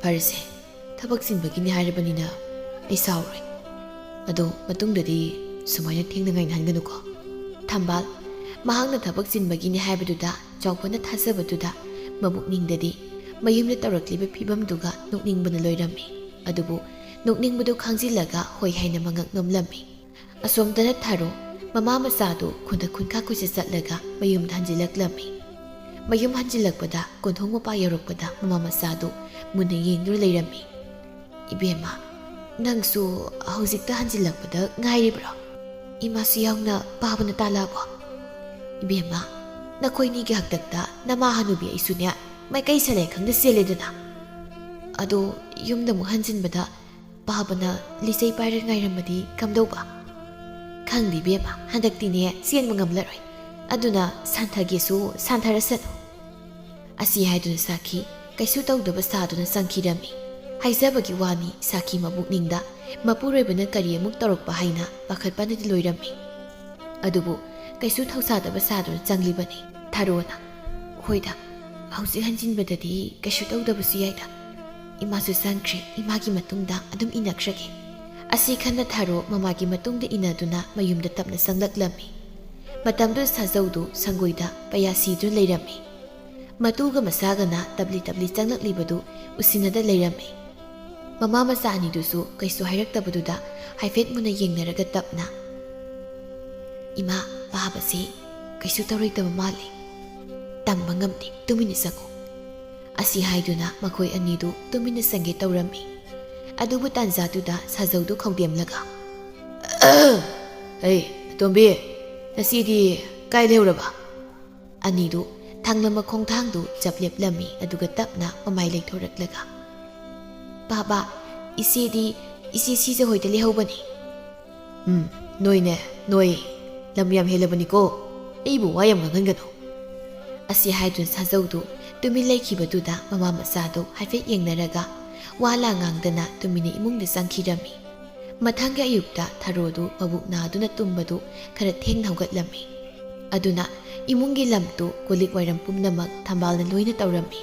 "ꯐꯔꯁꯦ, ꯊꯕꯛ ꯆꯤꯟꯕꯒꯤꯅꯤ ꯍꯥꯏꯔꯕꯅꯤꯅ ꯑꯩ ꯁꯥꯎꯔꯣꯏ. ꯑꯗꯣ ꯃꯇꯨꯡꯗꯗꯤ ꯁꯨꯃꯥꯏꯅ ꯊꯦꯡꯅ ꯉꯥꯏꯅꯍꯟꯒꯅꯨꯀꯣ." ꯊꯝꯕꯥꯜ ꯃꯍꯥꯛꯅ ꯊꯕꯛ ꯆꯤꯟꯕꯒꯤꯅꯤ ꯍꯥꯏꯕꯗꯨꯗ ꯆꯥꯎꯕꯅ ꯊꯥꯖꯕꯗꯨꯗ ꯃꯕꯨꯛꯅꯤꯡꯗꯗꯤ ꯃꯌꯨꯝꯗ ꯇꯧꯔꯛꯂꯤꯕ ꯐꯤꯕꯝꯗꯨꯒ ꯅꯣꯛꯅꯤꯡꯕꯅ ꯂꯣꯏꯔꯝꯃꯤ꯫ ꯑꯗꯨꯕꯨ ꯅꯣꯛꯅꯤꯡꯕꯗꯨ ꯈꯥꯡꯖꯤꯜꯂꯒ ꯍꯣꯏ ꯍꯥꯏꯅ ꯃꯉꯛ ꯅꯣꯝꯂꯝꯃꯤ꯫ ꯑꯁꯣꯝꯗꯅ ꯊꯥꯔꯣ ꯃꯃꯥ ꯃꯆꯥꯗꯨ ꯈꯨꯟꯗ ꯈꯨꯟꯈꯥ ꯀꯣꯏꯆꯠ ꯆꯠꯂꯒ ꯃꯌꯨꯝꯗ ꯍꯟꯖꯤꯜꯂꯛꯂꯝꯃꯤ꯫ ꯃꯌꯨꯝ ꯍꯟꯖꯤꯜꯂꯛꯄꯗ ꯀꯣꯟꯊꯣꯡ ꯃꯄꯥ ꯌꯧꯔꯛꯄꯗ ꯃꯃꯥ ꯃꯆꯥꯗꯨ ꯃꯨꯟꯅ ꯌꯦꯡꯗꯨꯅ ꯂꯩꯔꯝꯃꯤ꯫ Ibema, nangsu hꯧjikta hanjilakpada ngairibro. Imasu yauna pabana talabo. Ibema, nakoini gi haktakta nama hanubi aisunya maikai sale khangda seledana. Ado yumda mu hanjinbada pabana lisei paira ngairamadi kamdauba. Khangdi bema handaktine sieng mangamlaroi. Aduna santhagesu santharasan. Asi haiduna Sakhi kaisu tawdaba saduna sangkhirami. Haizabagi wani Sakhi mabukningda mapuroibana kari amuk tawrokpa haina pakhatpanadi loirami. Adubu kaisu thausadaba saduna changlibani. Tharona hoida hausi hanjinbadadi kaisu tawdabasu yaida. Imasu sangkhri imagi matungda adum inakragi. Asi khanna tharo mamagi matungda inaduna mayumda tapna sanglaklammi. Matamdu Sajaudu sangoida payasidu leirami. Matuga masagana tabli changlakliबadu usinada leirami. Mama masa anidusu kaisu hairaktabaduda haifet muna yengnaraga tapna. Ima babasi kaisu tawroitaba mali. Tamba ngamdi tumini sangu. Asi haiduna makoi anidu tumini sange tawrami. Adubu tanzaduda Sajaudu khawdemlaga. Hey, Tombi, nasidi kai leuraba. Anidu Thanglama khongthangdu japleplami aduga tapna mamai leithoraklaga. Baba, isi sije hoide lehobani. Noi lamyam helabani ko. Eibu wayam ngangano. Asi haidun Sajaudu tumi leikhibaduda mama masado haifet yengnaraga wala ngangdana tumini imungda sangkhirami. Mathangga ayukta tharodu mabuknaduna tumbadu khara theng haugatlami. Aduna imungi lamtu kulik wairam pumnamak thambalna loina tawrami.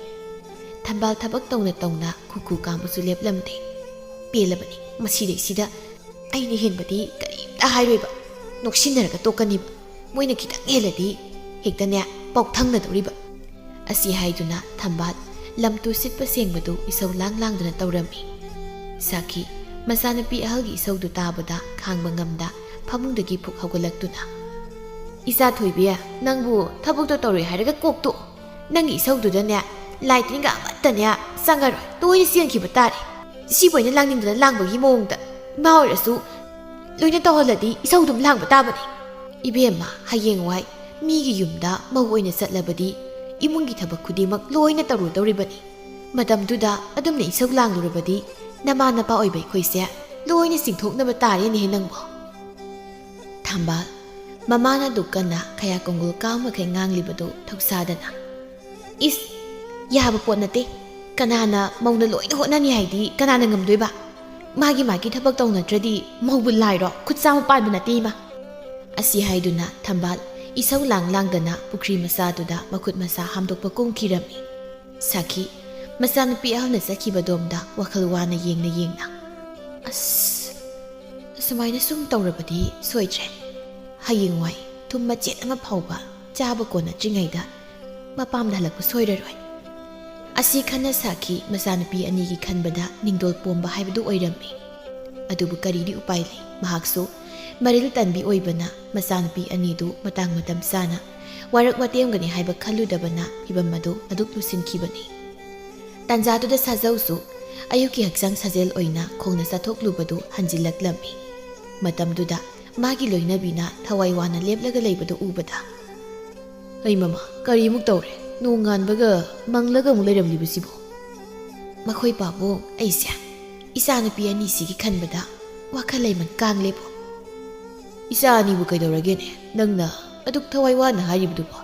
Thambal thabak tawna kuku kambusu leplamde. Pelabani maside sida aini henbadi karimta hairoiba. Noksinaraga tokaniba. Moina khitang heladi hektane paukthangna doriba. Asi haiduna thambal lamtu sitpa sengbadu isau langdana tawrami. Sakhi masanapi ahalgi isaudu tabada khangba ngamda phamungdagi phuk haugalakduna. Isa thoibiya nangbu thabukto tawri hairaga kokto nangi isaududa lightning ga amatane sangaroi toini siangkhiba tari siboina langningdana langbagi mongda maoirasu loina tawhaladi isaudum langba tabani. Ibema hayengwai migi yumda mawoina satlabadi imungi thabak khudimak loina tawribani. Madamduda adumne isau langlurabadi nama napa oibai khoise loina singthoknaba tari ni henangbo. Thambal Mamana dukana kaya konggol kaum makai nganglibadu thoksadana. Is yaba pot nate kanana mauna loina hotnani haidi kanana ngamdoiba. Magi thabak tawnadradi mawbu lairo khutsamu panba nate ma. Asi haiduna thambal isau langdana pukri masaduda makhut masa hamdokpa kongkhirami. Sakhi masanupi ahna sakhibadomda wakhal wana yengna. Asamaina sum tawrabadi soitre. Hayengwai thum machet ama phauba chaba kona tringaida mapamda halakpa soiraroi. Asi khana Sakhi masanupi anigi khanbada ningdol pomba haibadu oirami. Adubu karidi upai lei mahakso maril tanbi oibana masanupi anidu matang matam sana warak watemgani haiba khaludabana ibamadu aduk lusinkhibani. Tanjatuda Sajausu ayuki haksang sajel oina khongna sathoklubadu hanjilaklami. Matamduda Magi loinabina thawai wana leplaga leibadu ubada. Ai mama kari muk tawre nonganbaga manglaga mu leiramlibasibo. Makhoi pabu aisya isa nupi ani sigi khanbada wakhalaiman kanglebo. Isa ani bu kaidoragene nangna aduk thawai wana haribdubo.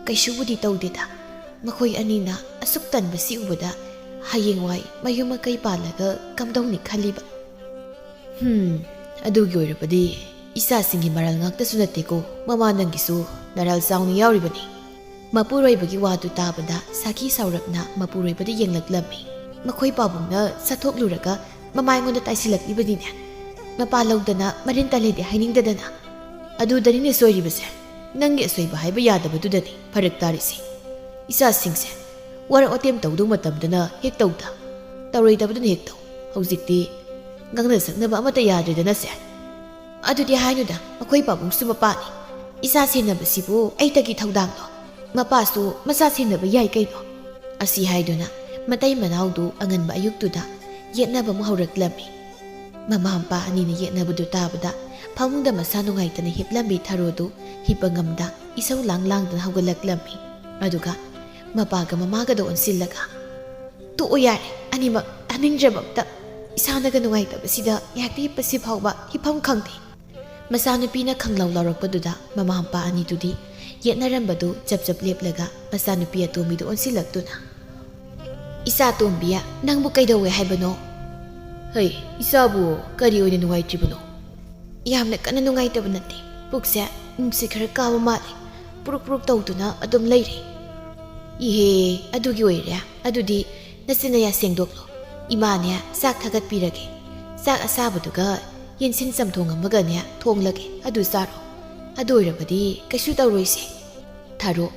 Kaisubudi tawdeda makhoi anina asuk tanbasi ubada hayengwai mayuma kai palaga kamdongni khaliba. Adugi oirabadi isa singi maral ngaktasu nateko mama nangisu naral sauni yauribani. Mapuroibagi wadu tabada Sakhi saurapna mapuroibadi yenglaklammi. Makhoi pabungna sathokluraga mamaingonda taisilaklibadine. Mapalaudana marin talede hainingdadana. Adudanine soiribase nangi asoiba haiba yadabadudani pharak tarisi. Isa singse warak otem tawdu matamdana hek tawda tawroidabaduna hek taw. Hawjikti ngangna saknaba amata yadredana se. Adudi hainuda makhoi pabung sumapani. Isa senabasibu aitagi thawdangno. Mapasu masa senaba yai kaino. Asi haiduna matai manaudu anganba ayuktuda ꯌꯦꯠꯅꯕ ꯑꯃꯨꯛ ꯍꯧꯔꯛꯂꯝꯃꯤ꯫ ꯃꯃꯥ ꯃꯄꯥ ꯑꯅꯤꯅ ꯌꯦꯠꯅꯕꯗꯨ ꯇꯥꯕꯗ ꯐꯃꯨꯡꯗ ꯃꯁꯥ ꯅꯨꯡꯉꯥꯏꯇꯅ ꯍꯤꯞꯂꯝꯕꯤ ꯊꯔꯣꯗꯨ ꯍꯤꯞꯄ ꯉꯝꯗ ꯏꯁꯧ ꯂꯥꯡꯗꯅ ꯍꯧꯒꯠꯂꯛꯂꯝꯃꯤ꯫ ꯑꯗꯨꯒ ꯃꯄꯥꯒ ꯃꯃꯥꯒꯗ ꯑꯣꯟꯁꯤꯜꯂꯒ "ꯇꯣꯛꯑꯣ ꯌꯥꯔꯦ, ꯑꯅꯤꯃꯛ ꯇꯥꯅꯤꯡꯗ꯭ꯔꯕ ꯑꯝꯇ, ꯏꯁꯥꯅꯒ ꯅꯨꯡꯉꯥꯏꯇꯕꯁꯤꯗ ꯉꯥꯏꯍꯥꯛꯇ ꯍꯤꯞꯄꯁꯤ ꯐꯥꯎꯕ ꯍꯤꯞꯐꯝ ꯈꯪꯗꯦ." ꯃꯆꯥꯅꯨꯄꯤꯅ ꯈꯪꯂꯥꯎ ꯂꯥꯎꯔꯛꯄꯗꯨꯗ ꯃꯃꯥ ꯃꯄꯥ ꯑꯅꯤꯗꯨꯗꯤ ꯌꯦꯠꯅꯔꯝꯕꯗꯨ ꯆꯞ ꯆꯞ ꯂꯦꯞꯂꯒ ꯃꯆꯥꯅꯨꯄꯤ ꯑꯇꯣꯝꯕꯤꯗꯨ ꯑꯣꯟꯁꯤꯜꯂꯛꯇꯨꯅ "ꯏꯆꯥ ꯇꯣꯝꯕꯤꯌꯥ, ꯅꯪꯕꯨ ꯀꯩꯗꯧꯋꯦ ꯍꯥꯏꯕꯅꯣ?" "ꯍꯩ, ꯏꯆꯥꯕꯨ ꯀꯔꯤ ꯑꯣꯏꯅ ꯅꯨꯡꯉꯥꯏꯇ꯭ꯔꯤꯕꯅꯣ?" "ꯌꯥꯝꯅ ꯀꯟꯅ ꯅꯨꯡꯉꯥꯏꯇꯕ ꯅꯠꯇꯦ, ꯄꯨꯛꯁꯦ ꯅꯨꯡꯁꯤꯠ ꯈꯔ ꯀꯥꯕ ꯃꯥꯜꯂꯦ, ꯄꯨꯔꯨꯛ ꯄꯨꯔꯨꯛ ꯇꯧꯗꯨꯅ ꯑꯗꯨꯝ ꯂꯩꯔꯦ." "ꯏꯍꯦ, ꯑꯗꯨꯒꯤ ꯑꯣꯏꯔꯦ, ꯑꯗꯨꯗꯤ ꯅꯆꯤꯟ ꯅꯌꯥ ꯁꯦꯡꯗꯣꯛꯂꯣ, ꯏꯃꯥꯅꯦ ꯆꯥꯛ ꯊꯥꯒꯠꯄꯤꯔꯒꯦ, ꯆꯥꯛ ꯑꯁꯥꯕꯗꯨꯒ ꯌꯦꯟꯁꯤꯟ ꯆꯝꯊꯣꯡ ꯑꯃꯒꯅꯦ ꯊꯣꯡꯂꯒꯦ, ꯑꯗꯨ ꯆꯥꯔꯣ, ꯑꯗꯨ ꯑꯣꯏꯔꯕꯗꯤ ꯀꯩꯁꯨ ꯇꯧꯔꯣꯏꯁꯦ." ꯊꯥꯔꯣ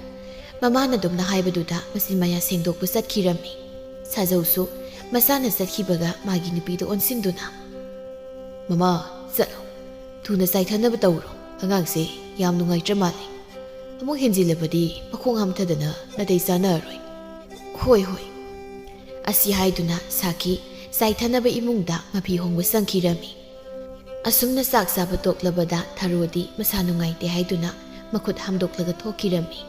ꯃꯃꯥꯅ ꯑꯗꯨꯝꯅ ꯍꯥꯏꯕꯗꯨꯗ ꯃꯆꯤꯟ ꯃꯌꯥ ꯁꯦꯡꯗꯣꯛꯄ ꯆꯠꯈꯤꯔꯝꯃꯤ꯫ ꯁꯥꯖꯧꯁꯨ ꯃꯆꯥꯅ ꯆꯠꯈꯤꯕꯒ ꯃꯥꯒꯤ ꯅꯨꯄꯤꯗ ꯑꯣꯟꯁꯤꯟꯗꯨꯅ "ꯃꯃꯥ, ꯆꯠꯂꯣ, ꯊꯨꯅ ꯆꯥꯏꯊꯅꯕ ꯇꯧꯔꯣ, ꯑꯉꯥꯡꯁꯦ ꯌꯥꯝ ꯅꯨꯡꯉꯥꯏꯇ꯭ꯔ ꯃꯥꯜꯂꯦ, ꯑꯃꯨꯛ ꯍꯦꯟꯖꯤꯜꯂꯕꯗꯤ ꯃꯈꯣꯡ ꯍꯥꯝꯊꯗꯅ ꯅꯥꯇꯩ ꯆꯥꯅꯔꯔꯣꯏ." "ꯍꯣꯏ ꯍꯣꯏ." ꯑꯁꯤ ꯍꯥꯏꯗꯨꯅ ꯁꯥꯈꯤ ꯆꯥꯏꯊꯅꯕ ꯏꯃꯨꯡꯗ ꯃꯐꯤ ꯍꯣꯡꯕ ꯆꯪꯈꯤꯔꯝꯃꯤ꯫ ꯑꯁꯨꯝꯅ ꯆꯥꯛ ꯆꯥꯕ ꯇꯣꯛꯂꯕꯗ ꯊꯥꯔꯣꯗꯤ ꯃꯁꯥ ꯅꯨꯡꯉꯥꯏꯇꯦ ꯍꯥꯏꯗꯨꯅ ꯃꯈꯨꯠ ꯍꯥꯝꯗꯣꯛꯂꯒ ꯊꯣꯛꯈꯤꯔꯝꯃꯤ꯫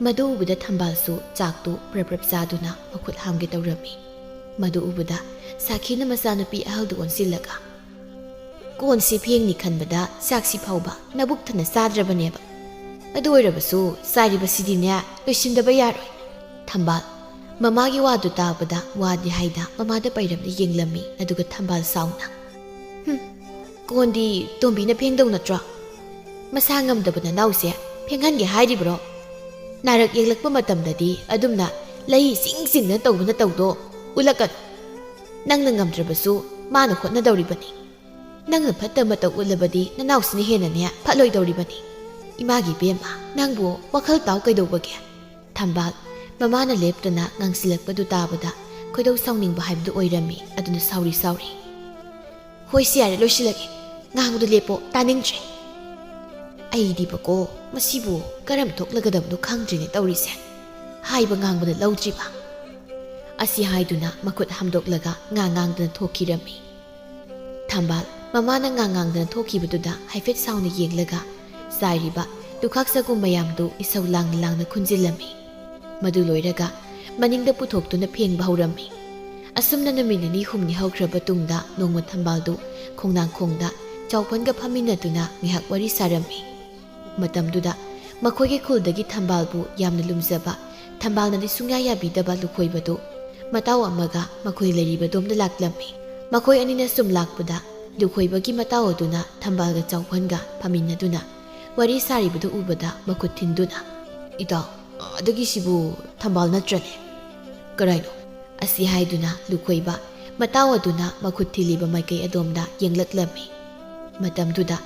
ꯃꯗꯨ ꯎꯕꯗ ꯊꯝꯕꯥꯜꯁꯨ ꯆꯥꯛꯇꯨ ꯄ꯭ꯔꯞ ꯄ꯭ꯔꯞ ꯆꯥꯗꯨꯅ ꯃꯈꯨꯠ ꯍꯥꯝꯒꯦ ꯇꯧꯔꯝꯃꯤ꯫ ꯃꯗꯨ ꯎꯕꯗ ꯁꯥꯈꯤꯅ ꯃꯆꯥꯅꯨꯄꯤ ꯑꯍꯜꯗꯨ ꯑꯣꯟꯁꯤꯜꯂꯒ "ꯀꯣꯟꯁꯤ ꯐꯦꯡꯅꯤ ꯈꯟꯕꯗ ꯆꯥꯛꯁꯤ ꯐꯥꯎꯕ ꯅꯕꯨꯛ ꯊꯟꯅ ꯆꯥꯗ꯭ꯔꯕꯅꯦꯕ, ꯑꯗꯨ ꯑꯣꯏꯔꯕꯁꯨ ꯆꯥꯏꯔꯤꯕꯁꯤꯗꯤꯅꯦ ꯂꯣꯏꯁꯤꯟꯗꯕ ꯌꯥꯔꯣꯏ." ꯊꯝꯕꯥꯜ ꯃꯃꯥꯒꯤ ꯋꯥꯗꯨ ꯇꯥꯕꯗ ꯋꯥꯗꯤ ꯍꯥꯏꯗ ꯃꯃꯥꯗ ꯄꯩꯔꯝꯅ ꯌꯦꯡꯂꯝꯃꯤ꯫ ꯑꯗꯨꯒ ꯊꯝꯕꯥꯜ ꯁꯥꯎꯅ "ꯀꯣꯟꯗꯤ ꯇꯣꯝꯕꯤꯅ ꯐꯦꯡꯗꯧ ꯅꯠꯇ꯭ꯔꯣ? ꯃꯁꯥ ꯉꯝꯗꯕ ꯅꯅꯥꯎꯁꯦ ꯐꯦꯡꯍꯟꯒꯦ ꯍꯥꯏꯔꯤꯕ꯭ꯔꯣ? ꯅꯥꯔꯛ ꯌꯦꯛꯂꯛꯄ ꯃꯇꯝꯗꯗꯤ ꯑꯗꯨꯝꯅ ꯂꯩ ꯆꯤꯡ ꯆꯤꯡꯅ ꯇꯧꯕꯅ ꯇꯧꯗꯣ ꯎꯠꯂꯛꯀꯅꯨ. ꯅꯪꯅ ꯉꯝꯗ꯭ꯔꯕꯁꯨ ꯃꯥꯅ ꯍꯣꯠꯅꯗꯧꯔꯤꯕꯅꯤ. ꯅꯪꯅ ꯐꯠꯇ ꯃꯇꯧ ꯎꯠꯂꯕꯗꯤ ꯅꯅꯥꯎꯁꯤꯅ ꯍꯦꯟꯅꯅꯦ ꯐꯠꯂꯣꯏꯗꯧꯔꯤꯕꯅꯤ. ꯏꯃꯥꯒꯤ ꯕꯦꯝꯃ, ꯅꯪꯕꯨ ꯋꯥꯈꯜ ꯇꯥꯎ ꯀꯩꯗꯧꯕꯒꯦ?" ꯊꯝꯕꯥꯜ ꯃꯃꯥꯅ ꯂꯦꯞꯇꯅ ꯉꯥꯡꯁꯤꯜꯂꯛꯄꯗꯨ ꯇꯥꯕꯗ ꯈꯣꯏꯗꯧ ꯁꯥꯎꯅꯤꯡꯕ ꯍꯥꯏꯕꯗꯨ ꯑꯣꯏꯔꯝꯃꯤ꯫ ꯑꯗꯨꯅ ꯁꯥꯎꯔꯤ "ꯍꯣꯏꯁꯤ ꯌꯥꯔꯦ, ꯂꯣꯏꯁꯤꯜꯂꯒꯦ. ꯉꯥꯡꯕꯗꯨ ꯂꯦꯞꯄꯣ, ꯇꯥꯅꯤꯡꯗ꯭ꯔꯦ." "ꯑꯩꯗꯤꯕꯀꯣ ꯃꯁꯤꯕꯨ ꯀꯔꯝ ꯊꯣꯛꯂꯒꯗꯕꯅꯣ ꯈꯪꯗ꯭ꯔꯤꯅꯦ ꯇꯧꯔꯤꯁꯦ, ꯍꯥꯏꯕ ꯉꯥꯡꯕꯗ ꯂꯧꯗ꯭ꯔꯤꯕ." ꯑꯁꯤ ꯍꯥꯏꯗꯨꯅ ꯃꯈꯨꯠ ꯍꯥꯝꯗꯣꯛꯂꯒ ꯉꯥꯡꯗꯅ ꯊꯣꯛꯈꯤꯔꯝꯃꯤ꯫ ꯊꯝꯕꯥꯜ ꯃꯃꯥꯅ ꯉꯥꯡꯗꯅ ꯊꯣꯛꯈꯤꯕꯗꯨꯗ ꯍꯥꯏꯐꯦꯠ ꯁꯥꯎꯅ ꯌꯦꯡꯂꯒ ꯆꯥꯏꯔꯤꯕ ꯂꯨꯈꯥꯛ ꯆꯒꯨꯝ ꯃꯌꯥꯝꯗꯨ ꯏꯁꯧ ꯂꯥꯡꯅ ꯈꯨꯟꯖꯤꯜꯂꯝꯃꯤ꯫ ꯃꯗꯨ ꯂꯣꯏꯔꯒ ꯃꯅꯤꯡꯗ ꯄꯨꯊꯣꯛꯇꯨꯅ ꯐꯦꯡꯕ ꯍꯧꯔꯝꯃꯤ꯫ ꯑꯁꯨꯝꯅ ꯅꯨꯃꯤꯠ ꯅꯤനി ꯍꯨꯝꯅꯤ ꯍꯧꯈ꯭ꯔꯕ ꯇꯨꯡꯗ ꯅꯣꯡꯃ ꯊꯝꯕꯥꯜꯗꯨ ꯈꯣꯡꯅꯥꯡꯈꯣꯡꯗ ꯆꯥꯎꯐꯟꯒ ꯐꯝꯃꯤꯟꯅꯗꯨꯅ ꯉꯥꯏꯍꯥꯛ ꯋꯥꯔꯤ ꯁꯥꯔꯝꯃꯤ꯫ ꯃꯇꯝꯗꯨꯗ ꯃꯈꯣꯏꯒꯤ ꯈꯨꯜꯗꯒꯤ ꯊꯝꯕꯥꯜꯕꯨ ꯌꯥꯝꯅ ꯂꯨꯝꯖꯕ, ꯊꯝꯕꯥꯜꯅꯗꯤ ꯁꯨꯡꯌꯥ ꯌꯥꯕꯤꯗꯕ ꯂꯨꯈꯣꯏꯕꯗꯨ ꯃꯇꯥꯎ ꯑꯃꯒ ꯃꯈꯣꯏ ꯂꯩꯔꯤꯕꯗꯣꯝꯗ ꯂꯥꯛꯂꯝꯃꯤ꯫ ꯃꯈꯣꯏ ꯑꯅꯤꯅ ꯁꯨꯝ ꯂꯥꯛꯄꯗ ꯂꯨꯈꯣꯏꯕꯒꯤ ꯃꯇꯥꯎ ꯑꯗꯨꯅ ꯊꯝꯕꯥꯜꯒ ꯆꯥꯎꯐꯟꯒ ꯐꯝꯃꯤꯟꯅꯗꯨꯅ ꯋꯥꯔꯤ ꯁꯥꯔꯤꯕꯗꯨ ꯎꯕꯗ ꯃꯈꯨꯠ ꯊꯤꯟꯗꯨꯅ "ꯏꯇꯥꯎ, ꯑꯗꯒꯤꯁꯤꯕꯨ ꯊꯝꯕꯥꯜ ꯅꯠꯇ꯭ꯔꯅꯦ?" "ꯀꯔꯥꯏꯅꯣ?" ꯑꯁꯤ ꯍꯥꯏꯗꯨꯅ ꯂꯨꯈꯣꯏꯕ ꯃꯇꯥꯎ ꯑꯗꯨꯅ ꯃꯈꯨꯠ ꯊꯤꯜꯂꯤꯕ ꯃꯥꯏꯀꯩ ꯑꯗꯣꯝꯗ ꯌꯦꯡꯂꯛꯂꯝꯃꯤ꯫ ꯃꯇꯝꯗꯨꯗ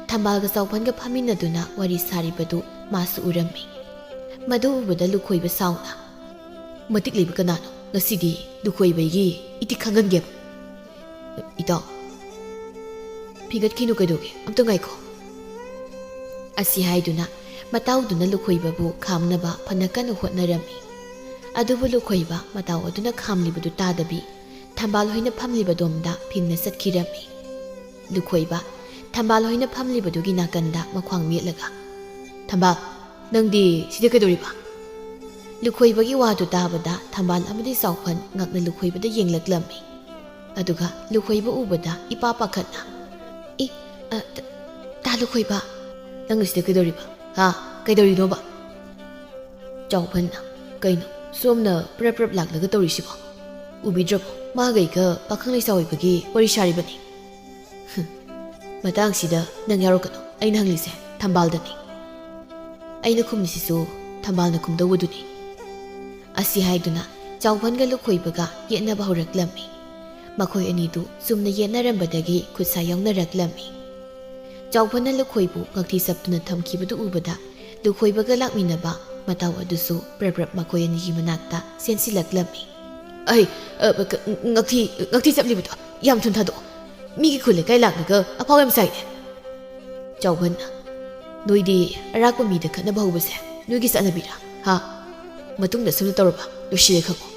ꯊꯝꯕꯥꯜꯒ ꯆꯥꯎꯐꯟꯒ ꯐꯝꯃꯤꯟꯅꯗꯨꯅ ꯋꯥꯔꯤ ꯁꯥꯔꯤꯕꯗꯨ ꯃꯥꯁꯨ ꯎꯔꯝꯃꯤ꯫ ꯃꯗꯨ ꯎꯕꯗ ꯂꯨꯈꯣꯏꯕ ꯁꯥꯎꯅ "ꯃꯇꯤꯛ ꯂꯩꯕ ꯀꯅꯥꯅꯣ? ꯉꯁꯤꯗꯤ ꯂꯨꯈꯣꯏꯕꯒꯤ ꯏꯇꯤꯛ ꯈꯪꯍꯟꯒꯦꯕ." "ꯏꯇꯥꯎ, ꯐꯤꯒꯠꯈꯤꯅꯨ, ꯀꯩꯗꯧꯒꯦ? ꯑꯝꯇ ꯉꯥꯏꯈꯣ." ꯑꯁꯤ ꯍꯥꯏꯗꯨꯅ ꯃꯇꯥꯎꯗꯨꯅ ꯂꯨꯈꯣꯏꯕꯕꯨ ꯈꯥꯝꯅꯕ ꯐꯅ ꯀꯟꯅ ꯍꯣꯠꯅꯔꯝꯃꯤ꯫ ꯑꯗꯨꯕꯨ ꯂꯨꯈꯣꯏꯕ ꯃꯇꯥꯎ ꯑꯗꯨꯅ ꯈꯥꯝꯂꯤꯕꯗꯨ ꯇꯥꯗꯕꯤ ꯊꯝꯕꯥꯜ ꯍꯣꯏꯅ ꯐꯝꯂꯤꯕꯗꯣꯝꯗ ꯐꯤꯡꯅ ꯆꯠꯈꯤꯔꯝꯃꯤ꯫ ꯂꯨꯈꯣꯏꯕ ꯊꯝꯕꯥꯜ ꯍꯣꯏꯅ ꯐꯝꯂꯤꯕꯗꯨꯒꯤ ナꯀꯟꯗ ꯃꯈ꯭ꯋꯥꯡ ꯃꯦꯠꯂꯒ "ꯊꯝꯕꯥꯜ, ꯅꯪꯗꯤ ꯁꯤꯗ ꯀꯩꯗꯧꯔꯤꯕ?" ꯂꯨꯈꯣꯏꯕꯒꯤ ꯋꯥꯗꯨ ꯇꯥꯕꯗ ꯊꯝꯕꯥꯜ ꯑꯃꯗꯤ ꯆꯥꯎꯐꯟ ꯉꯛꯅ ꯂꯨꯈꯣꯏꯕꯗ ꯌꯦꯡꯂꯛꯂꯝꯃꯤ꯫ ꯑꯗꯨꯒ ꯂꯨꯈꯣꯏꯕ ꯎꯕꯗ ꯏꯄꯥ ꯄꯥꯈꯠꯅ ꯇꯥ ꯂꯨꯈꯣꯏꯕ, ꯅꯪ ꯁꯤꯗ ꯀꯩꯗꯧꯔꯤꯕ? ꯀꯩꯗꯧꯔꯤꯅꯣꯕ?" ꯆꯥꯎꯐꯟꯅ "ꯀꯩꯅꯣ ꯁꯣꯝꯅ ꯄ꯭ꯔꯞ ꯄ꯭ꯔꯞ ꯂꯥꯛꯂꯒ ꯇꯧꯔꯤꯁꯤꯕꯣ? ꯎꯕꯤꯗ꯭ꯔꯕꯣ? ꯃꯥꯒꯩꯒ ꯄꯥꯈꯪ ꯂꯩꯁꯥ ꯑꯣꯏꯕꯒꯤ ꯋꯥꯔꯤ ꯁꯥꯔꯤꯕꯅꯤ." "ꯃꯇꯥꯡꯁꯤꯗ ꯅꯪ ꯌꯥꯎꯔꯛꯀꯅꯨ. ꯑꯩꯅ ꯍꯪꯂꯤꯁꯦ ꯊꯝꯕꯥꯜꯗꯅꯤ. ꯑꯩꯅ ꯈꯨꯝꯂꯤꯁꯤꯁꯨ ꯊꯝꯕꯥꯜꯅ ꯈꯨꯝꯗꯧꯕꯗꯨꯅꯤ." ꯑꯁꯤ ꯍꯥꯏꯗꯨꯅ ꯆꯥꯎꯐꯟꯒ ꯂꯨꯈꯣꯏꯕꯒ ꯌꯦꯠꯅꯕ ꯍꯧꯔꯛꯂꯝꯃꯤ꯫ ꯃꯈꯣꯏ ꯑꯅꯤꯗꯨ ꯆꯨꯝꯅ ꯌꯦꯠꯅꯔꯝꯕꯗꯒꯤ ꯈꯨꯠꯁꯥ ꯌꯥꯎꯅꯔꯛꯂꯝꯃꯤ꯫ ꯆꯥꯎꯐꯟꯅ ꯂꯨꯈꯣꯏꯕꯨ ꯉꯛꯊꯤ ꯆꯞꯇꯨꯅ ꯊꯝꯈꯤꯕꯗꯨ ꯎꯕꯗ ꯂꯨꯈꯣꯏꯕꯒ ꯂꯥꯛꯃꯤꯟꯅꯕ ꯃꯇꯥꯎ ꯑꯗꯨꯁꯨ ꯄ꯭ꯔꯞ ꯄ꯭ꯔꯞ ꯃꯈꯣꯏ ꯑꯅꯤꯒꯤ ꯃꯅꯥꯛꯇ ꯆꯦꯟꯁꯤꯜꯂꯛꯂꯝꯃꯤ꯫ ꯉꯛꯊꯤ ꯆꯞꯂꯤꯕꯗꯣ ꯌꯥꯝ ꯊꯨꯅ ꯊꯥꯗꯣꯛꯑꯣ. ꯃꯤꯒꯤ ꯈꯨꯜ ꯂꯩꯀꯥꯏ ꯂꯥꯛꯂꯒ ꯑꯐꯥꯎ ꯌꯥꯝ ꯁꯥꯏꯅꯦ." ꯆꯥꯎꯐꯟꯅ "ꯅꯣꯏꯗꯤ ꯑꯔꯥꯛꯄ ꯃꯤꯗ ꯈꯠꯅꯕ ꯍꯧꯕꯁꯦ ꯅꯣꯏꯒꯤ ꯆꯠꯅꯕꯤꯔꯥ? ꯃꯇꯨꯡꯗ ꯁꯨꯝꯅ ꯇꯧꯔꯕ ꯂꯣꯏꯁꯤꯜꯂꯦ ꯈꯪꯉꯣ."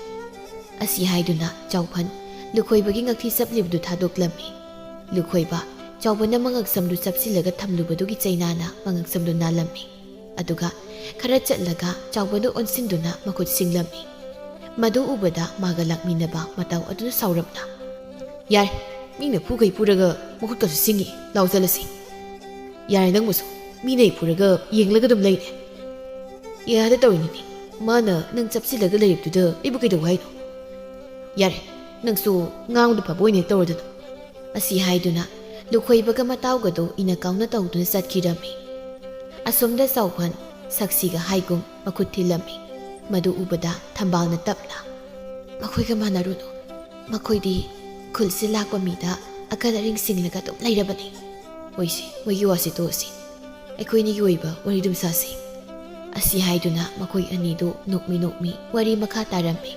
ꯑꯁꯤ ꯍꯥꯏꯗꯨꯅ ꯆꯥꯎꯐꯟ ꯂꯨꯈꯣꯏꯕꯒꯤ ꯉꯛꯊꯤ ꯆꯞꯂꯤꯕꯗꯨ ꯊꯥꯗꯣꯛꯂꯝꯃꯤ꯫ ꯂꯨꯈꯣꯏꯕ ꯆꯥꯎꯕꯅ ꯃꯉꯛꯁꯝꯗꯨ ꯆꯞꯁꯤꯜꯂꯒ ꯊꯝꯂꯨꯕꯗꯨꯒꯤ ꯆꯩꯅꯥꯅ ꯃꯉꯛꯁꯝꯗꯨ ꯅꯥꯜꯂꯝꯃꯤ꯫ ꯑꯗꯨꯒ ꯈꯔ ꯆꯠꯂꯒ ꯆꯥꯎꯕꯅ ꯑꯣꯟꯁꯤꯟꯗꯨꯅ ꯃꯈꯨꯠ ꯁꯤꯡꯂꯝꯃꯤ꯫ ꯃꯗꯨ ꯎꯕꯗ ꯃꯥꯒ ꯂꯥꯛꯃꯤꯟꯅꯕ ꯃꯇꯥꯎ ꯑꯗꯨꯅ ꯁꯥꯎꯔꯞꯅ "ꯌꯥꯔꯦ, ꯃꯤꯅ ꯐꯨꯈꯩ ꯐꯨꯔꯒ ꯃꯈꯨꯠꯀꯁꯨ ꯁꯤꯡꯉꯤ, ꯂꯥꯎ ꯆꯠꯂꯁꯤ꯫ ꯌꯥꯔꯦ ꯅꯪꯕꯨꯁꯨ, ꯃꯤꯅ ꯐꯨꯔꯒ ꯌꯦꯡꯂꯒ ꯑꯗꯨꯝ ꯂꯩꯔꯦ꯫ ꯌꯥꯗ ꯇꯧꯔꯤꯅꯤꯅꯦ, ꯃꯥꯅ ꯅꯪ ꯆꯞꯁꯤꯜꯂꯒ ꯂꯩꯔꯤꯕꯗꯨꯗ ꯑꯩꯕꯨ ꯀꯩꯗꯧ ꯍꯥꯏꯅꯣ? ꯌꯥꯔꯦ, ꯅꯪꯁꯨ ꯉꯥꯡꯕꯗ ꯐꯕ ꯑꯣꯏꯅ ꯇꯧꯔꯗꯅ." ꯑꯁꯤ ꯍꯥꯏꯗꯨꯅ ꯂꯨꯈꯣꯏꯕꯒ ꯃꯇꯥꯎꯒꯗꯨ ꯏꯅ ꯀꯥꯎꯅ ꯇꯧꯗꯨꯅ ꯆꯠꯈꯤꯔꯝꯃꯤ꯫ ꯑꯁꯣꯝꯗ ꯆꯥꯎꯐꯟ ꯁꯛꯁꯤꯒ ꯍꯥꯏꯒꯨꯝ ꯃꯈꯨꯠ ꯊꯤꯜꯂꯝꯃꯤ꯫ ꯃꯗꯨ ꯎꯕꯗ ꯊꯝꯕꯥꯜꯅ ꯇꯞꯅ "ꯃꯈꯣꯏꯒ ꯃꯥꯟꯅꯔꯨꯅꯨ, ꯃꯈꯣꯏꯗꯤ ꯈꯨꯜꯁꯤ ꯂꯥꯛꯄ ꯃꯤꯗ ꯑꯀꯜ ꯑꯔꯤꯡ ꯁꯤꯡꯂꯒ ꯑꯗꯨꯝ ꯂꯩꯔꯕꯅꯤ꯫ ꯍꯣꯏꯁꯦ, ꯃꯣꯏꯒꯤ ꯋꯥꯁꯤ ꯇꯣꯛꯑꯁꯤ, ꯑꯩꯈꯣꯏꯅꯤꯒꯤ ꯑꯣꯏꯕ ꯋꯥꯔꯤꯗꯨꯝ ꯁꯥꯁꯤ." ꯑꯁꯤ ꯍꯥꯏꯗꯨꯅ ꯃꯈꯣꯏ ꯑꯅꯤꯗꯨ ꯅꯣꯛꯃꯤ ꯅꯣꯛꯃꯤ ꯋꯥꯔꯤ ꯃꯈꯥ ꯇꯥꯔꯝꯃꯤ꯫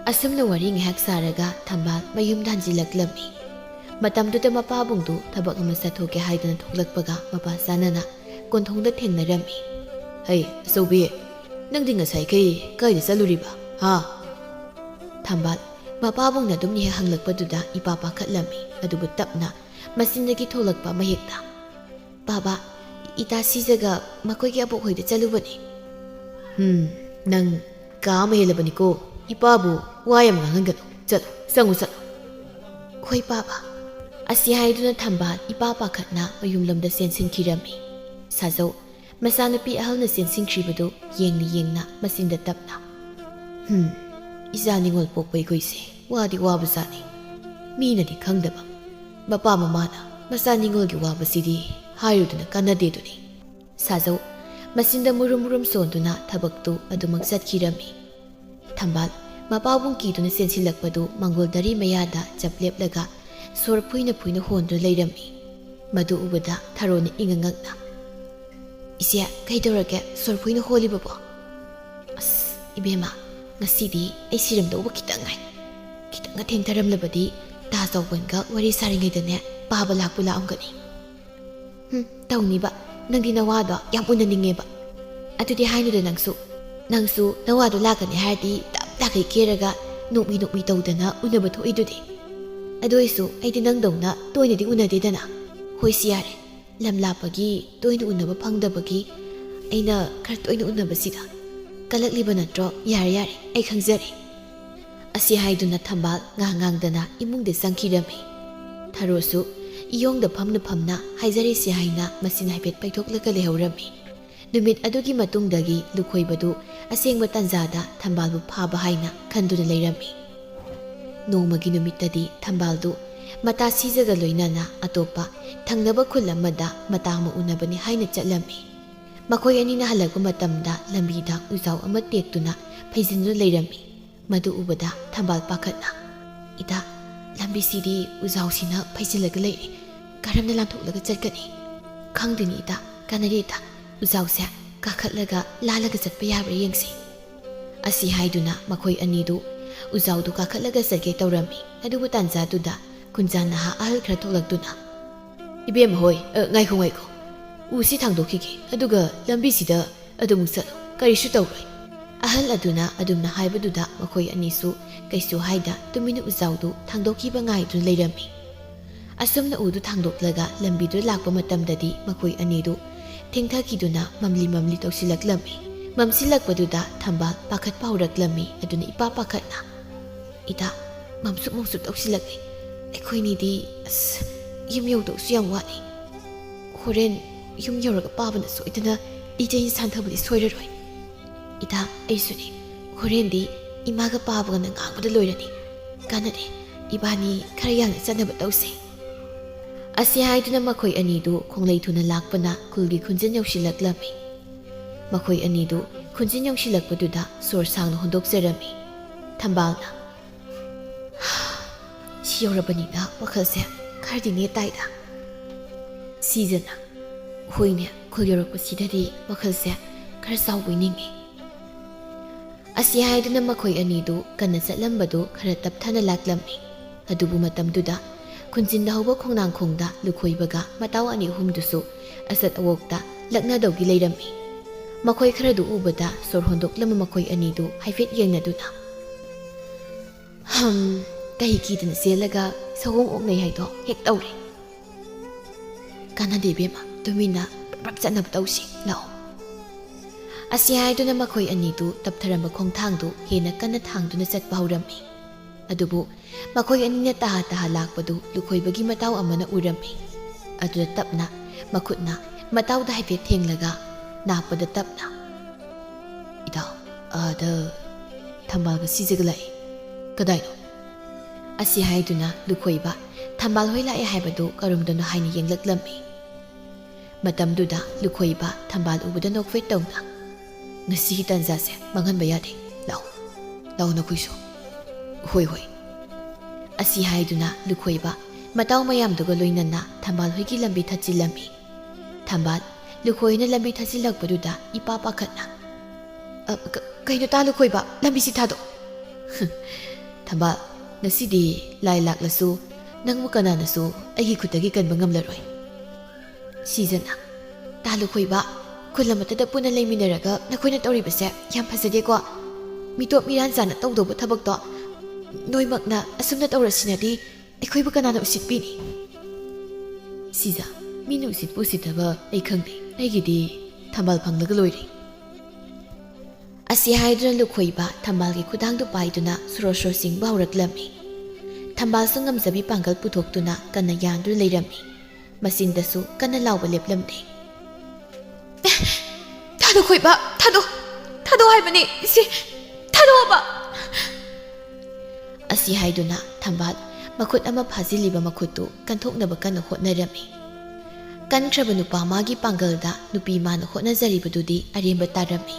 ꯑꯁꯨꯝꯅ ꯋꯥꯔꯤ ꯉꯥꯏꯍꯥꯛ ꯁꯥꯔꯒ ꯊꯝꯕꯥꯜ ꯃꯌꯨꯝꯗ ꯍꯟꯖꯤꯜꯂꯛꯂꯝꯃꯤ꯫ ꯃꯇꯝꯗꯨꯗ ꯃꯄꯥꯕꯨꯡꯗꯨ ꯊꯕꯛ ꯑꯃ ꯆꯠꯊꯣꯛꯀꯦ ꯍꯥꯏꯗꯨꯅ ꯊꯣꯛꯂꯛꯄꯒ ꯃꯄꯥ ꯆꯥꯟꯅꯅ ꯀꯣꯟꯊꯣꯡꯗ ꯊꯦꯡꯅꯔꯝꯃꯤ꯫ "ꯍꯩ ꯑꯆꯧꯕꯤ, ꯅꯪꯗꯤ ꯉꯁꯥꯏꯈꯩ ꯀꯥꯏꯗ ꯆꯠꯂꯨꯔꯤꯕ, ꯍꯥ?" ꯊꯝꯕꯥꯜ ꯃꯄꯥꯕꯨꯡꯅ ꯑꯗꯨꯝ ꯍꯦꯛ ꯍꯪꯂꯛꯄꯗꯨꯗ ꯏꯄꯥ ꯄꯥꯈꯠꯂꯝꯃꯤ꯫ ꯑꯗꯨꯕꯨ ꯇꯞꯅ ꯃꯆꯤꯟꯗꯒꯤ ꯊꯣꯛꯂꯛꯄ ꯃꯌꯦꯛꯇ "ꯕꯥꯕꯥ, ꯏꯇꯥ ꯁꯤꯖꯒ ꯃꯈꯣꯏꯒꯤ ꯑꯕꯣꯛ ꯍꯣꯏꯗ ꯆꯠꯂꯨꯕꯅꯤ." ꯅꯪ ꯀꯥ ꯑꯃ ꯍꯦꯜꯂꯕꯅꯤꯀꯣ, ꯏꯄꯥꯕꯨ ꯋꯥ ꯌꯥꯝ ꯉꯥꯡꯍꯟꯒꯅꯨ, ꯆꯠꯂꯣ, ꯆꯪꯉꯨ ꯆꯠꯂꯣ꯫ "ꯍꯣꯏ ꯕꯥꯕꯥ." ꯑꯁꯤ ꯍꯥꯏꯗꯨꯅ ꯊꯝꯕꯥꯜ ꯏꯄꯥ ꯄꯥꯈꯠꯅ ꯃꯌꯨꯝꯂꯣꯝꯗ ꯆꯦꯟꯁꯤꯟꯈꯤꯔꯝꯃꯤ꯫ ꯁꯥꯖꯧ ꯃꯆꯥꯅꯨꯄꯤ ꯑꯍꯜꯅ ꯆꯦꯟꯁꯤꯟꯈ꯭ꯔꯤꯕꯗꯨ ꯌꯦꯡꯅ ꯌꯦꯡꯅ ꯃꯆꯤꯟꯗ ꯇꯞꯅ "ꯏꯆꯥ ꯅꯤꯡꯉꯣꯜ ꯄꯣꯛꯄ ꯑꯩꯈꯣꯏꯁꯦ ꯋꯥꯗꯤ ꯋꯥꯕꯖꯥꯠꯅꯤ꯫ ꯃꯤꯅꯗꯤ ꯈꯪꯗꯕ, ꯃꯄꯥ ꯃꯃꯥꯅ ꯃꯆꯥ ꯅꯤꯡꯉꯣꯜꯒꯤ ꯋꯥꯕꯁꯤꯗꯤ ꯍꯥꯏꯔꯨꯗꯨꯅ ꯀꯥꯟꯅꯗꯦꯗꯨꯅꯤ." ꯁꯥꯖꯧ ꯃꯆꯤꯟꯗ ꯃꯨꯔꯨꯝ ꯃꯨꯔꯨꯝ ꯁꯣꯟꯗꯨꯅ ꯊꯕꯛꯇꯨ ꯑꯗꯨꯃꯛ ꯆꯠꯈꯤꯔꯝꯃꯤ꯫ ꯊꯝꯕꯥꯜ ꯃꯄꯥꯕꯨꯡ ꯀꯤꯗꯨꯅ ꯆꯦꯟꯁꯤꯜꯂꯛꯄꯗꯨ ꯃꯥꯡꯒꯣꯜ-ꯗꯔꯤ ꯃꯌꯥꯗ ꯆꯞ ꯂꯦꯞꯂꯒ ꯁꯣꯔ ꯐꯨꯏꯅ ꯐꯨꯏꯅ ꯍꯣꯟꯗꯨꯅ ꯂꯩꯔꯝꯃꯤ꯫ ꯃꯗꯨ ꯎꯕꯗ ꯊꯔꯣꯅ ꯏꯉꯛ-ꯉꯛꯅ "ꯏꯆꯦ, ꯀꯩꯗꯧꯔꯒꯦ ꯁꯣꯔ ꯐꯨꯏꯅ ꯍꯣꯜꯂꯤꯕꯕꯣ?" "ꯑꯁ ꯏꯕꯦꯝꯃ, ꯉꯁꯤꯗꯤ ꯑꯩ ꯁꯤꯔꯝꯗꯧꯕ ꯈꯤꯇꯪ ꯉꯥꯏ. ꯈꯤꯇꯪꯒ ꯊꯦꯡꯊꯔꯝꯂꯕꯗꯤ ꯇꯥ ꯆꯥꯎꯕꯟꯒ ꯋꯥꯔꯤ ꯁꯥꯔꯤꯉꯩꯗꯅꯦ ꯄꯥꯕ ꯂꯥꯛꯄꯨ ꯂꯥꯛꯑꯝꯒꯅꯤ." "ꯇꯧꯅꯤꯕ, ꯅꯪꯗꯤ ꯅꯋꯥꯗꯣ ꯌꯥꯝ ꯎꯅꯅꯤꯡꯉꯦꯕ. ꯑꯗꯨꯗꯤ ꯍꯥꯏꯅꯨꯗ ꯅꯪꯁꯨ ꯅꯋꯥꯗꯣ ꯂꯥꯛꯀꯅꯤ ꯍꯥꯏꯔꯗꯤ ꯇꯞ ꯇꯥꯈꯩ ꯀꯦꯔꯒ ꯅꯣꯛꯃꯤ ꯅꯣꯛꯃꯤ ꯇꯧꯗꯅ ꯎꯅꯕ ꯊꯣꯛꯏꯗꯨꯗꯤ. ꯑꯗꯨ ꯑꯣꯏꯁꯨ ꯑꯩꯗꯤ ꯅꯪꯗꯧꯅ ꯇꯣꯏꯅꯗꯤ ꯎꯅꯗꯦꯗꯅ. ꯍꯣꯏꯁꯤ ꯌꯥꯔꯦ, ꯂꯝ ꯂꯥꯞꯄꯒꯤ ꯇꯣꯏꯅ ꯎꯅꯕ ꯐꯪꯗꯕꯒꯤ ꯑꯩꯅ ꯈꯔ ꯇꯣꯏꯅ ꯎꯅꯕꯁꯤꯗ ꯀꯜꯂꯛꯂꯤꯕ ꯅꯠꯇ꯭ꯔꯣ? ꯌꯥꯔꯦ, ꯑꯩ ꯈꯪꯖꯔꯦ." ꯑꯁꯤ ꯍꯥꯏꯗꯨꯅ ꯊꯝꯕꯥꯜ ꯉꯥꯡꯗꯅ ꯏꯃꯨꯡꯗ ꯆꯪꯈꯤꯔꯝꯃꯤ꯫ ꯊꯔꯣꯁꯨ ꯏꯌꯣꯡꯗ ꯐꯝꯅ ꯐꯝꯅ ꯍꯥꯏꯖꯔꯤꯁꯤ ꯍꯥꯏꯅ ꯃꯆꯤꯟ ꯍꯥꯏꯐꯦꯠ ꯄꯩꯊꯣꯛꯂꯒ ꯂꯩꯍꯧꯔꯝꯃꯤ꯫ ꯅꯨꯃꯤꯠ ꯑꯗꯨꯒꯤ ꯃꯇꯨꯡꯗꯒꯤ ꯂꯨꯈꯣꯏꯕꯗꯨ ꯑꯁꯦꯡꯕ ꯇꯟꯖꯥꯗ ꯊꯝꯕꯥꯜꯕꯨ ꯐꯥꯕ ꯍꯥꯏꯅ ꯈꯟꯗꯨꯅ ꯂꯩꯔꯝꯃꯤ꯫ ꯅꯣꯡꯃꯒꯤ ꯅꯨꯃꯤꯠꯇꯗꯤ ꯊꯝꯕꯥꯜꯗꯨ ꯃꯇꯥ ꯁꯤꯖꯒ ꯂꯣꯏꯅꯅ ꯑꯇꯣꯞꯄ ꯊꯪꯅꯕ ꯈꯨꯜ ꯑꯃꯗ ꯃꯇꯥ ꯑꯃ ꯎꯅꯕꯅꯤ ꯍꯥꯏꯅ ꯆꯠꯂꯝꯃꯤ꯫ ꯃꯈꯣꯏ ꯑꯅꯤꯅ ꯍꯜꯂꯛꯄ ꯃꯇꯝꯗ ꯂꯝꯕꯤꯗ ꯎꯖꯥꯎ ꯑꯃ ꯇꯦꯛꯇꯨꯅ ꯐꯩꯖꯤꯟꯗꯨꯅ ꯂꯩꯔꯝꯃꯤ꯫ ꯃꯗꯨ ꯎꯕꯗ ꯊꯝꯕꯥꯜ ꯄꯥꯈꯠꯅ "ꯏꯇꯥ, ꯂꯝꯕꯤꯁꯤꯗꯤ ꯎꯖꯥꯎꯁꯤꯅ ꯐꯩꯖꯤꯜꯂꯒ ꯂꯩꯔꯦ. ꯀꯔꯝꯅ ꯂꯥꯟꯊꯣꯛꯂꯒ ꯆꯠꯀꯅꯤ?" "ꯈꯪꯗꯦꯅꯤ ꯏꯇꯥ, ꯀꯥꯟꯅꯔꯦ ꯏꯇꯥ. ꯎꯖꯥꯎꯁꯦ ꯀꯥꯈꯠꯂꯒ ꯂꯥꯜꯂꯒ ꯆꯠꯄ ꯌꯥꯕ꯭ꯔꯥ ꯌꯦꯡꯁꯤ." ꯑꯁꯤ ꯍꯥꯏꯗꯨꯅ ꯃꯈꯣꯏ ꯑꯅꯤꯗꯨ ꯎꯖꯥꯎꯗꯨ ꯀꯥꯈꯠꯂꯒ ꯆꯠꯀꯦ ꯇꯧꯔꯝꯃꯤ꯫ ꯑꯗꯨꯕꯨ ꯇꯥꯟꯖꯥꯗꯨꯗ ꯈꯨꯟꯖꯥ ꯅꯍꯥ ꯑꯍꯜ ꯈꯔ ꯊꯣꯛꯂꯛꯇꯨꯅ "ꯏꯕꯦꯝꯃ ꯍꯣꯏ, ꯉꯥꯏꯈꯣ, ꯎꯁꯤ ꯊꯥꯡꯗꯣꯛꯈꯤꯒꯦ, ꯑꯗꯨꯒ ꯂꯝꯕꯤꯁꯤꯗ ꯑꯗꯨꯃꯨꯛ ꯆꯠꯂꯣ, ꯀꯔꯤꯁꯨ ꯇꯧꯔꯣꯏ." ꯑꯍꯜ ꯑꯗꯨꯅ ꯑꯗꯨꯝꯅ ꯍꯥꯏꯕꯗꯨꯗ ꯃꯈꯣꯏ ꯑꯅꯤꯁꯨ ꯀꯩꯁꯨ ꯍꯥꯏꯗ ꯇꯨꯃꯤꯟꯅ ꯎꯖꯥꯎꯗꯨ ꯊꯥꯡꯗꯣꯛꯈꯤꯕ ꯉꯥꯏꯗꯨꯅ ꯂꯩꯔꯝꯃꯤ꯫ ꯑꯁꯨꯝꯅ ꯎꯗꯨ ꯊꯥꯡꯗꯣꯛꯂꯒ ꯂꯝꯕꯤꯗꯨ ꯂꯥꯛꯄ ꯃꯇꯝꯗꯗꯤ ꯃꯈꯣꯏ ꯑꯅꯤꯗꯨ ꯊꯦꯡꯊꯈꯤꯗꯨꯅ ꯃꯝꯂꯤ ꯇꯧꯁꯤꯜꯂꯛꯂꯝꯃꯤ꯫ ꯃꯝꯁꯤꯜꯂꯛꯄꯗꯨꯗ ꯊꯝꯕꯥꯜ ꯄꯥꯈꯠꯄ ꯍꯧꯔꯛꯂꯝꯃꯤ꯫ ꯑꯗꯨꯅ ꯏꯄꯥ ꯄꯥꯈꯠꯅ "ꯏꯇꯥ, ꯃꯝꯁꯨꯞ ꯇꯧꯁꯤꯜꯂꯛꯂꯦ. ꯑꯩꯈꯣꯏꯅꯤꯗꯤ ꯌꯨꯝ ꯌꯧꯗꯧꯁꯨ ꯌꯥꯝ ꯋꯥꯠꯂꯤ. ꯍꯣꯔꯦꯟ ꯌꯨꯝ ꯌꯧꯔꯒ ꯄꯥꯕꯅ ꯁꯣꯏꯗꯅ ꯏꯆꯦ ꯁꯥꯟꯊꯕꯗꯤ ꯁꯣꯏꯔꯔꯣꯏ. ꯏꯇꯥ, ꯑꯩꯁꯨꯅꯦ. ꯍꯣꯔꯦꯟꯗꯤ ꯏꯃꯥꯒ ꯄꯥꯕꯒꯅ ꯉꯥꯡꯕꯗ ꯂꯣꯏꯔꯅꯤ. ꯀꯥꯟꯅꯗꯦ, ꯏꯕꯥꯅꯤ ꯈꯔ ꯌꯥꯡꯅ ꯆꯠꯅꯕ ꯇꯧꯁꯤ." ꯑꯁꯤ ꯍꯥꯏꯗꯨꯅ ꯃꯈꯣꯏ ꯑꯅꯤꯗꯨ ꯈꯣꯡꯂꯩ ꯊꯨꯅ ꯂꯥꯛꯄꯅ ꯈꯨꯜꯒꯤ ꯈꯨꯟꯖꯤꯟ ꯌꯧꯁꯤꯜꯂꯛꯂꯝꯃꯤ꯫ ꯃꯈꯣꯏ ꯑꯅꯤꯗꯨ ꯈꯨꯟꯖꯤꯟ ꯌꯧꯁꯤꯜꯂꯛꯄꯗꯨꯗ ꯁꯣꯔ ꯁꯥꯡꯅ ꯍꯣꯟꯗꯣꯛꯆꯔꯝꯃꯤ꯫ ꯊꯝꯕꯥꯜꯅ "ꯁꯤ ꯌꯧꯔꯕꯅꯤꯅ ꯋꯥꯈꯜꯁꯦ ꯈꯔꯗꯤ ꯅꯦꯇꯥꯏꯗ." ꯁꯤꯖꯅ "ꯍꯣꯏꯅꯦ, ꯈꯨꯜ ꯌꯧꯔꯛꯄꯁꯤꯗꯗꯤ ꯋꯥꯈꯜꯁꯦ ꯈꯔ ꯆꯥꯎꯕꯣꯏ ꯅꯤꯡꯉꯤ." ꯑꯁꯤ ꯍꯥꯏꯗꯨꯅ ꯃꯈꯣꯏ ꯑꯅꯤꯗꯨ ꯀꯟꯅ ꯆꯠꯂꯝꯕꯗꯨ ꯈꯔ ꯇꯞꯊꯅ ꯂꯥꯛꯂꯝꯃꯤ꯫ ꯑꯗꯨꯕꯨ ꯃꯇꯝꯗꯨꯗ ꯈꯨꯟꯖꯤꯟꯗ ꯍꯧꯕ ꯈꯣꯡꯅꯥꯡꯈꯣꯡꯗ ꯂꯨꯈꯣꯏꯕꯒ ꯃꯇꯥꯎ ꯑꯅꯤ ꯑꯍꯨꯝꯗꯨꯁꯨ ꯑꯆꯠ ꯑꯋꯣꯛꯇ ꯂꯛꯅꯗꯧꯒꯤ ꯂꯩꯔꯝꯃꯤ꯫ ꯃꯈꯣꯏ ꯈꯔꯗꯨ ꯎꯕꯗ ꯁꯣꯔ ꯍꯣꯟꯗꯣꯛꯂꯝꯕ ꯃꯈꯣꯏ ꯑꯅꯤꯗꯨ ꯍꯥꯏꯐꯦꯠ ꯌꯦꯡꯅꯗꯨꯅ ꯀꯩ ꯀꯤꯗꯅ ꯆꯦꯜꯂꯒ ꯁꯑꯣꯡ ꯑꯣꯛꯅꯩ ꯍꯥꯏꯗꯣ ꯍꯦꯛ ꯇꯧꯔꯦ ꯀꯥꯟꯅꯗꯦ ꯏꯕꯦꯝꯃ ꯇꯨꯃꯤꯟꯅ ꯄ꯭ꯔꯞ ꯆꯠꯅꯕ ꯇꯧꯁꯤ ꯂꯥꯛꯑꯣ ꯑꯁꯤ ꯍꯥꯏꯗꯨꯅ ꯃꯈꯣꯏ ꯑꯅꯤꯗꯨ ꯇꯞꯊꯔꯝꯕ ꯈꯣꯡꯊꯥꯡꯗꯨ ꯍꯦꯟꯅ ꯀꯟꯅ ꯊꯥꯡꯗꯨꯅ ꯆꯠꯄ ꯍꯧꯔꯝꯃꯤ ꯑꯗꯨꯕꯨ ꯃꯈꯣꯏ ꯑꯅꯤꯅ ꯇꯥꯍꯥ ꯇꯥꯍꯥ ꯂꯥꯛꯄꯗꯨ ꯂꯨꯈꯣꯏꯕꯒꯤ ꯃꯇꯥꯎ ꯑꯃꯅ ꯎꯔꯝꯃꯤ ꯑꯗꯨꯗ ꯇꯞꯅ ꯃꯈꯨꯠꯅ ꯃꯇꯥꯎꯗ ꯍꯥꯏꯐꯦꯠ ꯊꯦꯡꯂꯒ ꯅꯥꯞꯄꯗ ꯇꯞꯅ ꯏꯇꯥꯎ ꯑꯥꯗ ꯊꯝꯕꯥꯜꯒ ꯁꯤꯖꯒ ꯂꯥꯛꯏ ꯀꯗꯥꯏꯅꯣ ꯑꯁꯤ ꯍꯥꯏꯗꯨꯅ ꯂꯨꯈꯣꯏꯕ ꯊꯝꯕꯥꯜ ꯍꯣꯏ ꯂꯥꯛꯑꯦ ꯍꯥꯏꯕꯗꯨ ꯀꯔꯝꯗꯅꯣ ꯍꯥꯏꯅ ꯌꯦꯡꯂꯛꯂꯝꯃꯤ ꯃꯇꯝꯗꯨꯗ ꯂꯨꯈꯣꯏꯕ ꯊꯝꯕꯥꯜ ꯎꯕꯗ ꯅꯣꯛꯐꯦꯠ ꯇꯧꯅ ꯉꯁꯤꯒꯤ ꯇꯥꯟꯖꯥꯁꯦ ꯃꯥꯡꯍꯟꯕ ꯌꯥꯗꯦ ꯂꯥꯛꯑꯣ ꯂꯥꯛꯑꯣ ꯅꯈꯣꯏꯁꯨ ꯍꯣꯏ ꯍꯣꯏ ꯑꯁꯤ ꯍꯥꯏꯗꯨꯅ ꯂꯨꯈꯣꯏꯕ ꯃꯇꯥꯎ ꯃꯌꯥꯝꯗꯨꯒ ꯂꯣꯏꯅꯅ ꯊꯝꯕꯥꯜ ꯍꯣꯏꯒꯤ ꯂꯝꯕꯤ ꯊꯠꯆꯤꯜꯂꯝꯃꯤ ꯊꯝꯕꯥꯜ ꯂꯨꯈꯣꯏꯅ ꯂꯝꯕꯤ ꯊꯠꯆꯤꯜꯂꯛꯄꯗꯨꯗ ꯏꯄꯥ ꯄꯥꯈꯠꯅ ꯀꯩꯅꯣ ꯇꯥ ꯂꯨꯈꯣꯏꯕ ꯂꯝꯕꯤꯁꯤ ꯊꯥꯗꯣꯛ ꯊꯝꯕꯥꯜ ꯉꯁꯤꯗꯤ ꯂꯥꯏ ꯂꯥꯛꯂꯁꯨ ꯅꯪꯕꯨ ꯀꯅꯥꯅꯁꯨ ꯑꯩꯒꯤ ꯈꯨꯠꯇꯒꯤ ꯀꯟꯕ ꯉꯝꯂꯔꯣꯏ ꯁꯤꯖꯅ ꯇꯥ ꯂꯨꯈꯣꯏꯕ ꯈꯨꯜ ꯑꯃꯠꯇꯗ ꯄꯨꯟꯅ ꯂꯩꯃꯤꯟꯅꯔꯒ ꯅꯈꯣꯏꯅ ꯇꯧꯔꯤꯕꯁꯦ ꯌꯥꯝ ꯐꯖꯗꯦꯀꯣ ꯃꯤꯇꯣꯞ ꯃꯤꯔꯥꯟ ꯆꯥꯅ ꯇꯧꯗꯧꯕ ꯊꯕꯛꯇꯣ ꯅꯣꯏꯃꯛꯅ ꯑꯁꯨꯝꯅ ꯇꯧꯔꯁꯤꯅꯗꯤ ꯑꯩꯈꯣꯏꯕꯨ ꯀꯅꯥꯅ ꯎꯁꯤꯠꯄꯤꯅꯤ ꯁꯤꯖ ꯃꯤꯅ ꯎꯁꯤꯠꯄ ꯎꯁꯤꯠꯇꯕ ꯑꯩ ꯈꯪꯗꯦ ꯑꯩꯒꯤꯗꯤ ꯊꯝꯕꯥꯜ ꯐꯪꯂꯒ ꯂꯣꯏꯔꯦ ꯑꯁꯤ ꯍꯥꯏꯗꯨꯅ ꯂꯨꯈꯣꯏꯕ ꯊꯝꯕꯥꯜꯒꯤ ꯈꯨꯗꯥꯡꯗꯨ ꯄꯥꯏꯗꯨꯅ ꯁꯣꯔꯣ ꯁꯣꯔ ꯆꯤꯡꯕ ꯍꯧꯔꯛꯂꯝꯃꯤ ꯊꯝꯕꯥꯜꯁꯨ ꯉꯝꯖꯕꯤ ꯄꯥꯡꯒꯜ ꯄꯨꯊꯣꯛꯇꯨꯅ ꯀꯟꯅ ꯌꯥꯟꯗꯨꯅ ꯂꯩꯔꯝꯃꯤ ꯃꯆꯤꯟꯗꯁꯨ ꯀꯟꯅ ꯂꯥꯎꯕ ꯂꯦꯞꯂꯝꯗꯦ ꯊꯥꯗꯣꯛꯈꯣꯏꯕ ꯊꯥꯗꯣꯛ ꯍꯥꯏꯕꯅꯤ ꯁꯤ ꯊꯥꯗꯣꯛꯑꯕ ꯑꯁꯤ ꯍꯥꯏꯗꯨꯅ ꯊꯝꯕꯥꯜ ꯃꯈꯨꯠ ꯑꯃ ꯐꯥꯖꯤꯜꯂꯤꯕ ꯃꯈꯨꯠꯇꯨ ꯀꯟꯊꯣꯛꯅꯕ ꯀꯟꯅ ꯍꯣꯠꯅꯔꯝꯃꯤ ꯀꯟꯈ꯭ꯔꯕ ꯅꯨꯄꯥ ꯃꯥꯒꯤ ꯄꯥꯡꯒꯜꯗ ꯅꯨꯄꯤ ꯃꯥꯅ ꯍꯣꯠꯅꯖꯔꯤꯕꯗꯨꯗꯤ ꯑꯔꯦꯝꯕ ꯇꯥꯔꯝꯃꯤ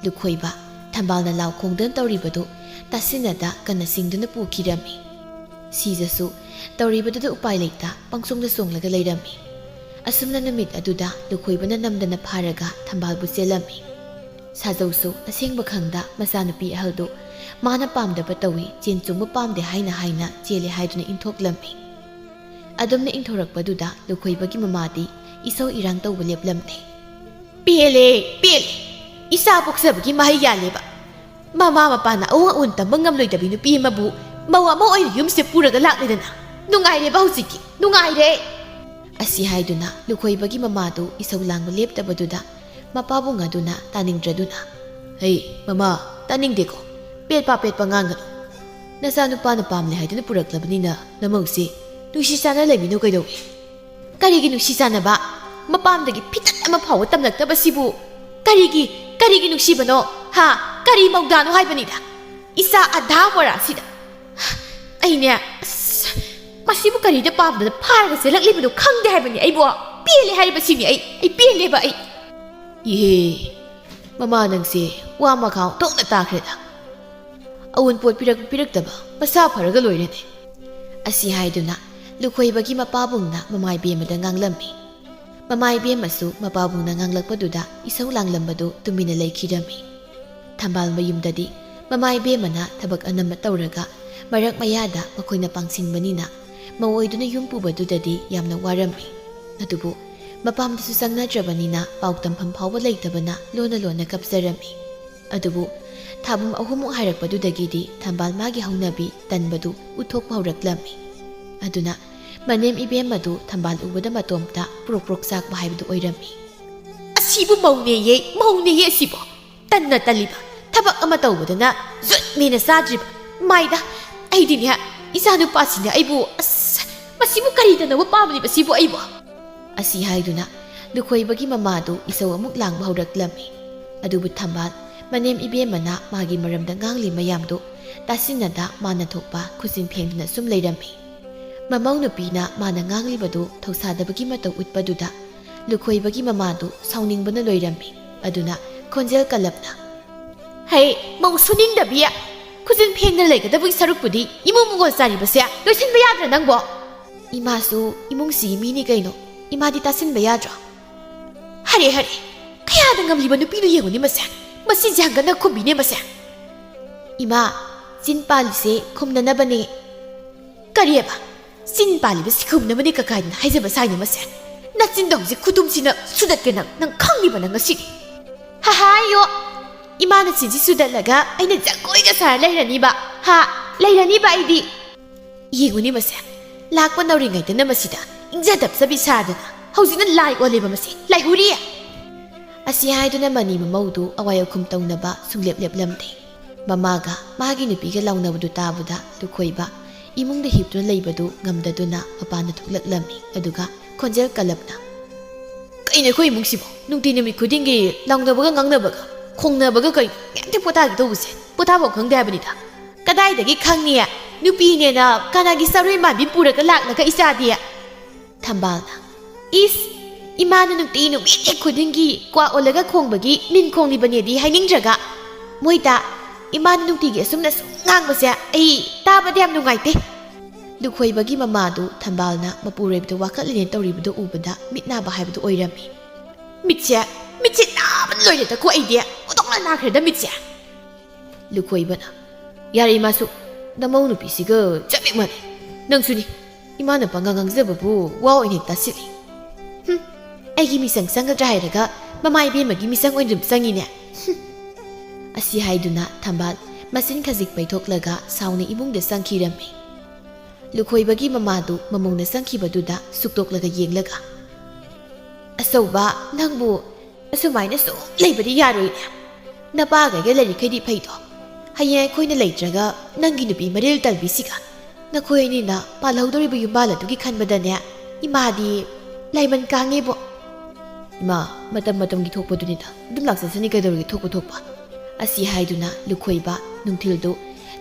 ꯂꯨꯈꯣꯏꯕ ꯊꯝꯕꯥꯜꯅ ꯂꯥꯎ ꯈꯣꯡꯗꯨꯅ ꯇꯧꯔꯤꯕꯗꯨ ꯇꯥꯁꯤꯟꯅꯗ ꯀꯟꯅ ꯁꯤꯡꯗꯨꯅ ꯄꯨꯈꯤꯔꯝꯃꯤ ꯁꯤꯖꯁꯨ ꯇꯧꯔꯤꯕꯗꯨꯗ ꯎꯄꯥꯏ ꯂꯩꯇ ꯄꯪꯆꯣꯡꯗ ꯆꯣꯡꯂꯒ ꯂꯩꯔꯝꯃꯤ ꯑꯁꯨꯝꯅ ꯅꯨꯃꯤꯠ ꯑꯗꯨꯗ ꯂꯨꯈꯣꯏꯕꯅ ꯅꯝꯗꯅ ꯐꯥꯔꯒ ꯊꯝꯕꯥꯜꯕꯨ ꯆꯦꯜꯂꯝꯃꯤ ꯁꯥꯖꯧꯁꯨ ꯑꯁꯦꯡꯕ ꯈꯪꯗ ꯃꯆꯥꯅꯨꯄꯤ ꯑꯍꯜꯗꯨ ꯃꯥꯅ ꯄꯥꯝꯗꯕ ꯇꯧꯏ ꯆꯦꯟ ꯆꯣꯡꯕ ꯄꯥꯝꯗꯦ ꯍꯥꯏꯅ ꯆꯦꯜꯂꯦ ꯍꯥꯏꯗꯨꯅ ꯏꯟꯊꯣꯛꯂꯝꯃꯤ ꯑꯗꯨꯝꯅ ꯏꯟꯊꯣꯔꯛꯄꯗꯨꯗ ꯂꯨꯈꯣꯏꯕꯒꯤ ꯃꯃꯥꯗꯤ ꯏꯁꯧ ꯏꯔꯥꯡ ꯇꯧꯕ ꯂꯦꯞꯂꯝꯗꯦ ꯄꯦꯜꯂꯦ ꯏꯆꯥ ꯄꯣꯛꯆꯕꯒꯤ ꯃꯍꯩ ꯌꯥꯜꯂꯦꯕ ꯃꯃꯥ ꯃꯄꯥꯅ ꯑꯋꯣꯡ ꯑꯋꯣꯟ ꯇꯝꯕ ꯉꯝꯂꯣꯏꯗꯕꯤ ꯅꯨꯄꯤ ꯑꯃꯕꯨ ꯃꯧ ꯑꯃ ꯑꯣꯏꯅ ꯌꯨꯝꯁꯦ ꯄꯨꯔꯒ ꯂꯥꯛꯂꯦꯗꯅ ꯅꯨꯡꯉꯥꯏꯔꯦꯕ ꯍꯧꯖꯤꯛꯀꯤ ꯅꯨꯡꯉꯥꯏꯔꯦ ꯑꯁꯤ ꯍꯥꯏꯗꯨꯅ ꯂꯨꯈꯣꯏꯕꯒꯤ ꯃꯃꯥꯗꯨ ꯏꯁꯧ ꯂꯥꯡꯕ ꯂꯦꯞꯇꯕꯗꯨꯗ ꯃꯄꯥꯕꯨꯡ ꯑꯗꯨꯅ ꯇꯥꯅꯤꯡꯗ꯭ꯔꯗꯨꯅ ꯍꯩ ꯃꯃꯥ ꯇꯥꯅꯤꯡꯗꯦꯀꯣ ꯄꯦꯠꯄ ꯉꯥꯡꯒꯅꯨ ꯅꯆꯥꯅꯨꯄꯥꯅ ꯄꯥꯝꯂꯦ ꯍꯥꯏꯗꯨꯅ ꯄꯨꯔꯛꯂꯕꯅꯤꯅ ꯅꯃꯧꯁꯦ ꯅꯨꯡꯁꯤ ꯆꯥꯟꯅ ꯂꯩꯃꯤꯟꯅꯧ ꯀꯩꯗꯧꯏ ꯀꯔꯤꯒꯤ ꯅꯨꯡꯁꯤ ꯆꯥꯟꯅꯕ ꯃꯄꯥꯝꯗꯒꯤ ꯐꯤꯇꯠ ꯑꯃ ꯐꯥꯎꯕ ꯇꯝꯂꯛꯇꯕꯁꯤꯕꯨ ꯀꯔꯤꯒꯤ ꯅꯨꯡꯁꯤꯕꯅꯣ ꯀꯔꯤ ꯃꯧꯗꯥꯅꯣ ꯍꯥꯏꯕꯅꯤꯗ ꯏꯆꯥ ꯑꯙꯥ ꯃꯣꯔꯥꯁꯤꯗ ꯑꯩꯅꯦ ꯃꯁꯤꯕꯨ ꯀꯔꯤꯗ ꯄꯥꯝꯗꯅ ꯐꯥꯔꯒ ꯆꯦꯜꯂꯛꯂꯤꯕꯅꯣ ꯈꯪꯗꯦ ꯍꯥꯏꯕꯅꯤ ꯑꯩꯕꯨ ꯄꯦꯜꯂꯦ ꯍꯥꯏꯔꯤꯕꯁꯤꯅꯤ ꯑꯩ ꯄꯦꯜꯂꯦꯕ ꯏꯍꯦ ꯃꯃꯥ ꯅꯪꯁꯦ ꯋꯥ ꯃꯈꯥꯎ ꯊꯣꯛꯅ ꯇꯥꯈ꯭ꯔꯦꯗ ꯑꯎꯟꯄꯣꯠ ꯄꯤꯔꯛꯇꯕ ꯃꯁꯥ ꯐꯔꯒ ꯂꯣꯏꯔꯦꯅꯦ ꯑꯁꯤ ꯍꯥꯏꯗꯨꯅ ꯂꯨꯈꯣꯏꯕꯒꯤ ꯃꯄꯥꯕꯨꯡꯅ ꯃꯃꯥꯏꯕꯦꯝꯃꯗ ꯉꯥꯡꯂꯝꯃꯤ ꯃꯃꯥꯏꯕꯦꯝꯃꯁꯨ ꯃꯄꯥꯕꯨꯡꯅ ꯉꯥꯡꯂꯛꯄꯗꯨꯗ ꯏꯁꯧ ꯂꯥꯡꯂꯝꯕꯗꯨ ꯇꯨꯃꯤꯟꯅ ꯂꯩꯈꯤꯔꯝꯃꯤ ꯊꯝꯕꯥꯜ ꯃꯌꯨꯝꯗꯗꯤ ꯃꯃꯥꯏꯕꯦꯝꯃꯅ ꯊꯕꯛ ꯑꯅꯝꯕ ꯇꯧꯔꯒ ꯃꯔꯛ ꯃꯌꯥꯗ ꯃꯈꯣꯏꯅ ꯄꯥꯡꯁꯤꯟꯕꯅꯤꯅ ꯃꯧ ꯑꯣꯏꯗꯨꯅ ꯌꯨꯝ ꯄꯨꯕꯗꯨꯗꯗꯤ ꯌꯥꯝꯅ ꯋꯥꯔꯝꯃꯤ ꯑꯗꯨꯕꯨ ꯃꯄꯥꯝꯗꯁꯨ ꯆꯪꯅꯗ꯭ꯔꯕꯅꯤ나 ꯄꯥꯎ ꯇꯝꯐꯝ ꯐꯥꯎꯕ ꯂꯩꯇꯕꯅ ꯂꯣꯟꯅ ꯀꯞꯆꯔꯝꯃꯤ ꯑꯗꯨꯕꯨ ꯊꯥꯕꯨꯝ ꯑꯍꯨꯝꯃꯨꯛ ꯍꯥꯏꯔꯛꯄꯗꯨꯗꯒꯤꯗꯤ ꯊꯝꯕꯥꯜ ꯃꯥꯒꯤ ꯍꯧꯅꯕꯤ ꯇꯟꯕꯗꯨ ꯎꯠꯊꯣꯛꯄ ꯍꯧꯔꯛꯂꯝꯃꯤ ꯑꯗꯨꯅ ꯃꯅꯦꯝ ꯏꯕꯦꯝꯃꯗꯨ ꯊꯝꯕꯥꯜ ꯎꯕꯗ ꯃꯇꯣꯝꯇ ꯄ꯭ꯔꯣꯛ ꯆꯥꯛꯄ ꯍꯥꯏꯕꯗꯨ ꯑꯣꯏꯔꯝꯃꯤ ꯑꯁꯤꯕꯨ ꯃꯧꯅꯦꯌꯦ ꯑꯁꯤꯕꯨ ꯇꯜꯂꯤꯕ ꯊꯕꯛ ꯑꯃ ꯇꯧꯕꯗꯅ ꯖꯨꯠꯅꯦꯅ ꯆꯥꯗ꯭ꯔꯤꯕ ꯃꯥꯏꯗ ꯑꯩꯗꯤꯅꯦ ꯏꯆꯥꯅꯨꯄꯥꯁꯤꯅ ꯑꯩꯕꯨ ꯃꯁꯤꯕꯨ ꯀꯔꯤꯗꯅꯕ ꯄꯥꯝꯂꯤꯕꯁꯤꯕꯨ ꯑꯩꯕꯨ ꯑꯁꯤ ꯍꯥꯏꯗꯨꯅ ꯂꯨꯈꯣꯏꯕꯒꯤ ꯃꯃꯥꯗꯨ ꯏꯁꯧ ꯑꯃꯨꯛ ꯂꯥꯡꯕ ꯍꯧꯔꯛꯂꯝꯃꯤ ꯑꯗꯨꯕꯨ ꯊꯝꯕꯥꯜ ꯃꯅꯦꯝ ꯏꯕꯦꯝꯃꯅ ꯃꯥꯒꯤ ꯃꯔꯝꯗ ꯉꯥꯡꯂꯤ ꯃꯌꯥꯝꯗꯨ ꯇꯥꯁꯤꯟꯅꯗ ꯃꯥꯅ ꯊꯣꯛꯄ ꯈꯨꯖꯤꯟ ꯐꯦꯡꯗꯨꯅ ꯁꯨꯝ ꯂꯩꯔꯝꯃꯤ ꯃꯃꯧ ꯅꯨꯄꯤꯅ ꯃꯥꯅ ꯉꯥꯡꯂꯤꯕꯗꯨ ꯊꯧꯁꯥꯗꯕꯒꯤ ꯃꯇꯧ ꯎꯠꯄꯗꯨꯗ ꯂꯨꯈꯣꯏꯕꯒꯤ ꯃꯃꯥꯗꯨ ꯁꯥꯎꯅꯤꯡꯕꯅ ꯂꯣꯏꯔꯝꯃꯤ ꯑꯗꯨꯅ ꯈꯣꯟꯖꯦꯜ ꯀꯜꯂꯞꯅ ꯍꯩ ꯃꯧ ꯁꯨꯅꯤꯡꯗꯕꯤ ꯈꯨꯖꯤꯟ ꯐꯦꯡꯗꯅ ꯂꯩꯒꯗꯕꯒꯤ ꯁꯔꯨꯛꯄꯨꯗꯤ ꯏꯃꯨꯡ ꯃꯪꯒꯣꯜ ꯆꯥꯔꯤꯕꯁꯦ ꯂꯣꯏꯁꯤꯟꯕ ꯌꯥꯗ꯭ꯔꯥ ꯅꯪꯕꯣ ꯏꯃꯥꯁꯨ ꯏꯃꯨꯡꯁꯤꯒꯤ ꯃꯤꯅꯤ ꯀꯩꯅꯣ ꯏꯃꯥꯗꯤ ꯇꯥꯁꯤꯟꯕ ꯌꯥꯗ꯭ꯔꯣ ꯍꯔꯦ ꯀꯌꯥꯗ ꯉꯝꯂꯤꯕ ꯅꯨꯄꯤꯗꯨ ꯌꯦꯡꯉꯨꯅꯤ ꯃꯁꯤ ꯖꯪꯒꯅ ꯈꯨꯝꯕꯤꯅꯦ ꯏꯃꯥ ꯆꯤꯟ ꯄꯥꯜꯂꯤꯁꯦ ꯈꯨꯝꯅꯅꯕꯅꯦ ꯀꯔꯤꯕ ꯆꯤꯟ ꯄꯥꯜꯂꯤꯕꯁꯤ ꯈꯨꯝꯅꯕꯅꯦ ꯀꯀꯥꯏꯗꯅ ꯍꯥꯏꯖꯕ ꯁꯥꯏꯅ ꯅꯆꯤꯟꯗ ꯍꯧꯖꯤꯛ ꯈꯨꯗꯨꯝꯁꯤꯅ ꯁꯨꯗꯠꯀꯦ ꯅꯪ ꯈꯪꯂꯤꯕ ꯅꯪ ꯉꯁꯤꯗꯤ ꯍꯥꯏꯌꯣ ꯏꯃꯥꯅ ꯆꯤꯟꯁꯤ ꯁꯨꯗꯠꯂꯒ ꯑꯩꯅ ꯖꯒꯣꯏꯒ ꯁꯥꯔ ꯂꯩꯔꯅꯤꯕ ꯂꯩꯔꯅꯤꯕ ꯑꯩꯗꯤ ꯌꯦꯡꯉꯨꯅꯤ ꯃꯁꯦ ꯂꯥꯛꯄ ꯅꯧꯔꯤꯉꯩꯗꯅ ꯃꯁꯤꯗ ꯏꯪꯖꯗꯕ ꯆꯕꯤ ꯁꯥꯗꯅ ꯍꯧꯖꯤꯛꯅ ꯂꯥꯏ ꯑꯣꯜꯂꯤꯕ ꯃꯁꯤ ꯂꯥꯏꯍꯨꯔꯤ ꯑꯁꯤ ꯍꯥꯏꯗꯨꯅ ꯃꯅꯤ ꯃꯃꯧꯗꯨ ꯑꯋꯥꯏ ꯑꯈꯨꯝ ꯇꯧꯅꯕ ꯁꯨꯡꯂꯦꯞ ꯂꯦꯞꯂꯝꯗꯦ ꯃꯃꯥꯒ ꯃꯥꯒꯤ ꯅꯨꯄꯤꯒ ꯂꯥꯎꯅꯕꯗꯨ ꯇꯥꯕꯗ ꯂꯨꯈꯣꯏꯕ ꯏꯃꯨꯡꯗ ꯍꯤꯞꯇꯨꯅ ꯂꯩꯕꯗꯨ ꯉꯝꯗꯗꯨꯅ ꯃꯄꯥꯟꯗ ꯊꯣꯛꯂꯛꯂꯝꯃꯤ ꯑꯗꯨꯒ ꯈꯣꯟꯖꯦꯜ ꯀꯜꯂꯞꯅ ꯀꯩꯅꯣ ꯑꯩꯈꯣꯏ ꯏꯃꯨꯡꯁꯤꯕꯣ ꯅꯨꯡꯇꯤ ꯅꯨꯃꯤꯠ ꯈꯨꯗꯤꯡꯒꯤ ꯂꯥꯎꯅꯕꯒ ꯉꯥꯡꯅꯕꯒ ꯈꯣꯡꯅꯕꯒ ꯀꯩꯅꯣ ꯉꯝꯇ ꯄꯣꯊꯥꯒꯦ ꯇꯧꯕꯁꯦ ꯄꯣꯊꯥꯐꯝ ꯈꯪꯗꯦ ꯍꯥꯏꯕꯅꯤꯗ ꯀꯗꯥꯏꯗꯒꯤ ꯈꯪꯅꯤ ꯅꯨꯄꯤꯅꯦꯅ ꯀꯅꯥꯒꯤ ꯆꯔꯣꯏ ꯃꯥꯟꯕꯤ ꯄꯨꯔꯒ ꯂꯥꯛꯂꯒ ꯏꯆꯥꯗꯤ ꯊꯝꯕꯥꯜꯅ ꯏꯁ 이마는 ꯅꯨꯡꯇꯤ ꯅꯨꯃꯤꯠ ꯈꯨꯗꯤꯡꯒꯤ ꯀ꯭ꯋꯥ ꯑꯣꯜꯂꯒ ꯈꯣꯡꯕꯒꯤ ꯅꯤꯟ ꯈꯣꯡꯂꯤꯕꯅꯦꯗꯤ ꯍꯥꯏꯅꯤꯡꯗ꯭ꯔꯒ ꯃꯣꯏꯗ 이마는 ꯅꯨꯡꯇꯤꯒꯤ ꯑꯁꯨꯝꯅ ꯁꯨꯝ ꯉꯥꯡꯕꯁꯦ ꯑꯩ ꯇꯥꯕꯗ ꯌꯥꯝ ꯅꯨꯡꯉꯥꯏꯇꯦ ꯂꯨꯈꯣꯏꯕꯒꯤ ꯃꯃꯥꯗꯨ ꯊꯝꯕꯥꯜꯅ ꯃꯄꯨꯔꯣꯏꯕꯗ ꯋꯥꯀꯠꯂꯤꯅꯦ ꯇꯧꯔꯤꯕꯗꯨ ꯎꯕꯗ ꯃꯤꯠ ꯅꯥꯕ ꯍꯥꯏꯕꯗꯨ ꯑꯣꯏꯔꯝꯃꯤ ꯃꯤꯠꯁꯦ ꯅꯥꯕꯅ ꯂꯣꯏꯔꯦꯗꯀꯣ ꯑꯩꯗꯤ ꯑꯣꯟꯊꯣꯛꯅ ꯅꯥꯈ꯭ꯔꯦꯗ ꯃꯤꯠꯁꯦ ꯂꯨꯈꯣꯏꯕꯅ ꯌꯥꯔꯦ ꯏꯃꯥꯁꯨ ꯅꯃꯧ ꯅꯨꯄꯤꯁꯤꯒ ꯆꯞ ꯃꯥꯟꯅꯩ ꯅꯪꯁꯨꯅꯤ ꯏꯃꯥꯅ ꯄꯪꯉꯥꯡ ꯉꯥꯡꯖꯕꯕꯨ ꯋꯥ ꯑꯣꯏꯅ ꯇꯥꯁꯤꯜꯂꯤ ꯑꯩꯒꯤ ꯃꯤꯆꯪ ꯆꯪꯒꯗ꯭ꯔꯥ ꯍꯥꯏꯔꯒ ꯃꯃꯥ ꯏꯕꯦꯝꯃꯒꯤ ꯃꯤꯆꯪ ꯑꯣꯏꯅ ꯑꯗꯨꯝ ꯆꯪꯉꯤꯅꯦ ꯑꯁꯤ ꯍꯥꯏꯗꯨꯅ ꯊꯝꯕꯥꯜ ꯃꯆꯤꯟ ꯈꯖꯤꯛ ꯄꯩꯊꯣꯛꯂꯒ ꯁꯥꯎꯅ ꯏꯃꯨꯡꯗ ꯆꯪꯈꯤꯔꯝꯃꯤ ꯂꯨꯈꯣꯏꯕꯒꯤ ꯃꯃꯥꯗꯨ ꯃꯃꯨꯡꯗ ꯆꯪꯈꯤꯕꯗꯨꯗ ꯁꯨꯛꯇꯣꯛꯂꯒ ꯌꯦꯡꯂꯒ ꯑꯆꯧꯕ ꯅꯪꯕꯨ ꯑꯁꯨꯃꯥꯏꯅ ꯁꯨꯝ ꯂꯩꯕꯗꯤ ꯌꯥꯔꯣꯏꯅꯦ ꯅꯄꯥꯒꯩꯒ ꯂꯩꯔꯤꯈꯩꯗꯤ ꯐꯩꯗꯣ ꯍꯌꯦꯡ ꯑꯩꯈꯣꯏꯅ ꯂꯩꯇ꯭ꯔꯒ ꯅꯪꯒꯤ ꯅꯨꯄꯤ ꯃꯔꯤꯜ ꯇꯜꯕꯤꯁꯤꯒ ꯅꯈꯣꯏ ꯑꯅꯤꯅ ꯄꯥꯜꯍꯧꯗꯧꯔꯤꯕ ꯌꯨꯝꯕꯥꯜ ꯑꯗꯨꯒꯤ ꯈꯟꯕꯗꯅꯦ ꯏꯃꯥꯗꯤ ꯂꯥꯏꯃꯟ ꯀꯥꯡꯉꯦꯕꯣ ꯏꯃꯥ ꯃꯇꯝꯒꯤ ꯊꯣꯛꯄꯗꯨꯅꯤꯗ ꯑꯗꯨꯝ ꯂꯥꯛꯆꯁꯅꯤ ꯀꯩꯗꯧꯔꯒꯦ ꯊꯣꯛꯄ ꯑꯁꯤ ꯍꯥꯏꯗꯨꯅ ꯂꯨꯈꯣꯏꯕ ꯅꯨꯡꯊꯤꯜꯗꯨ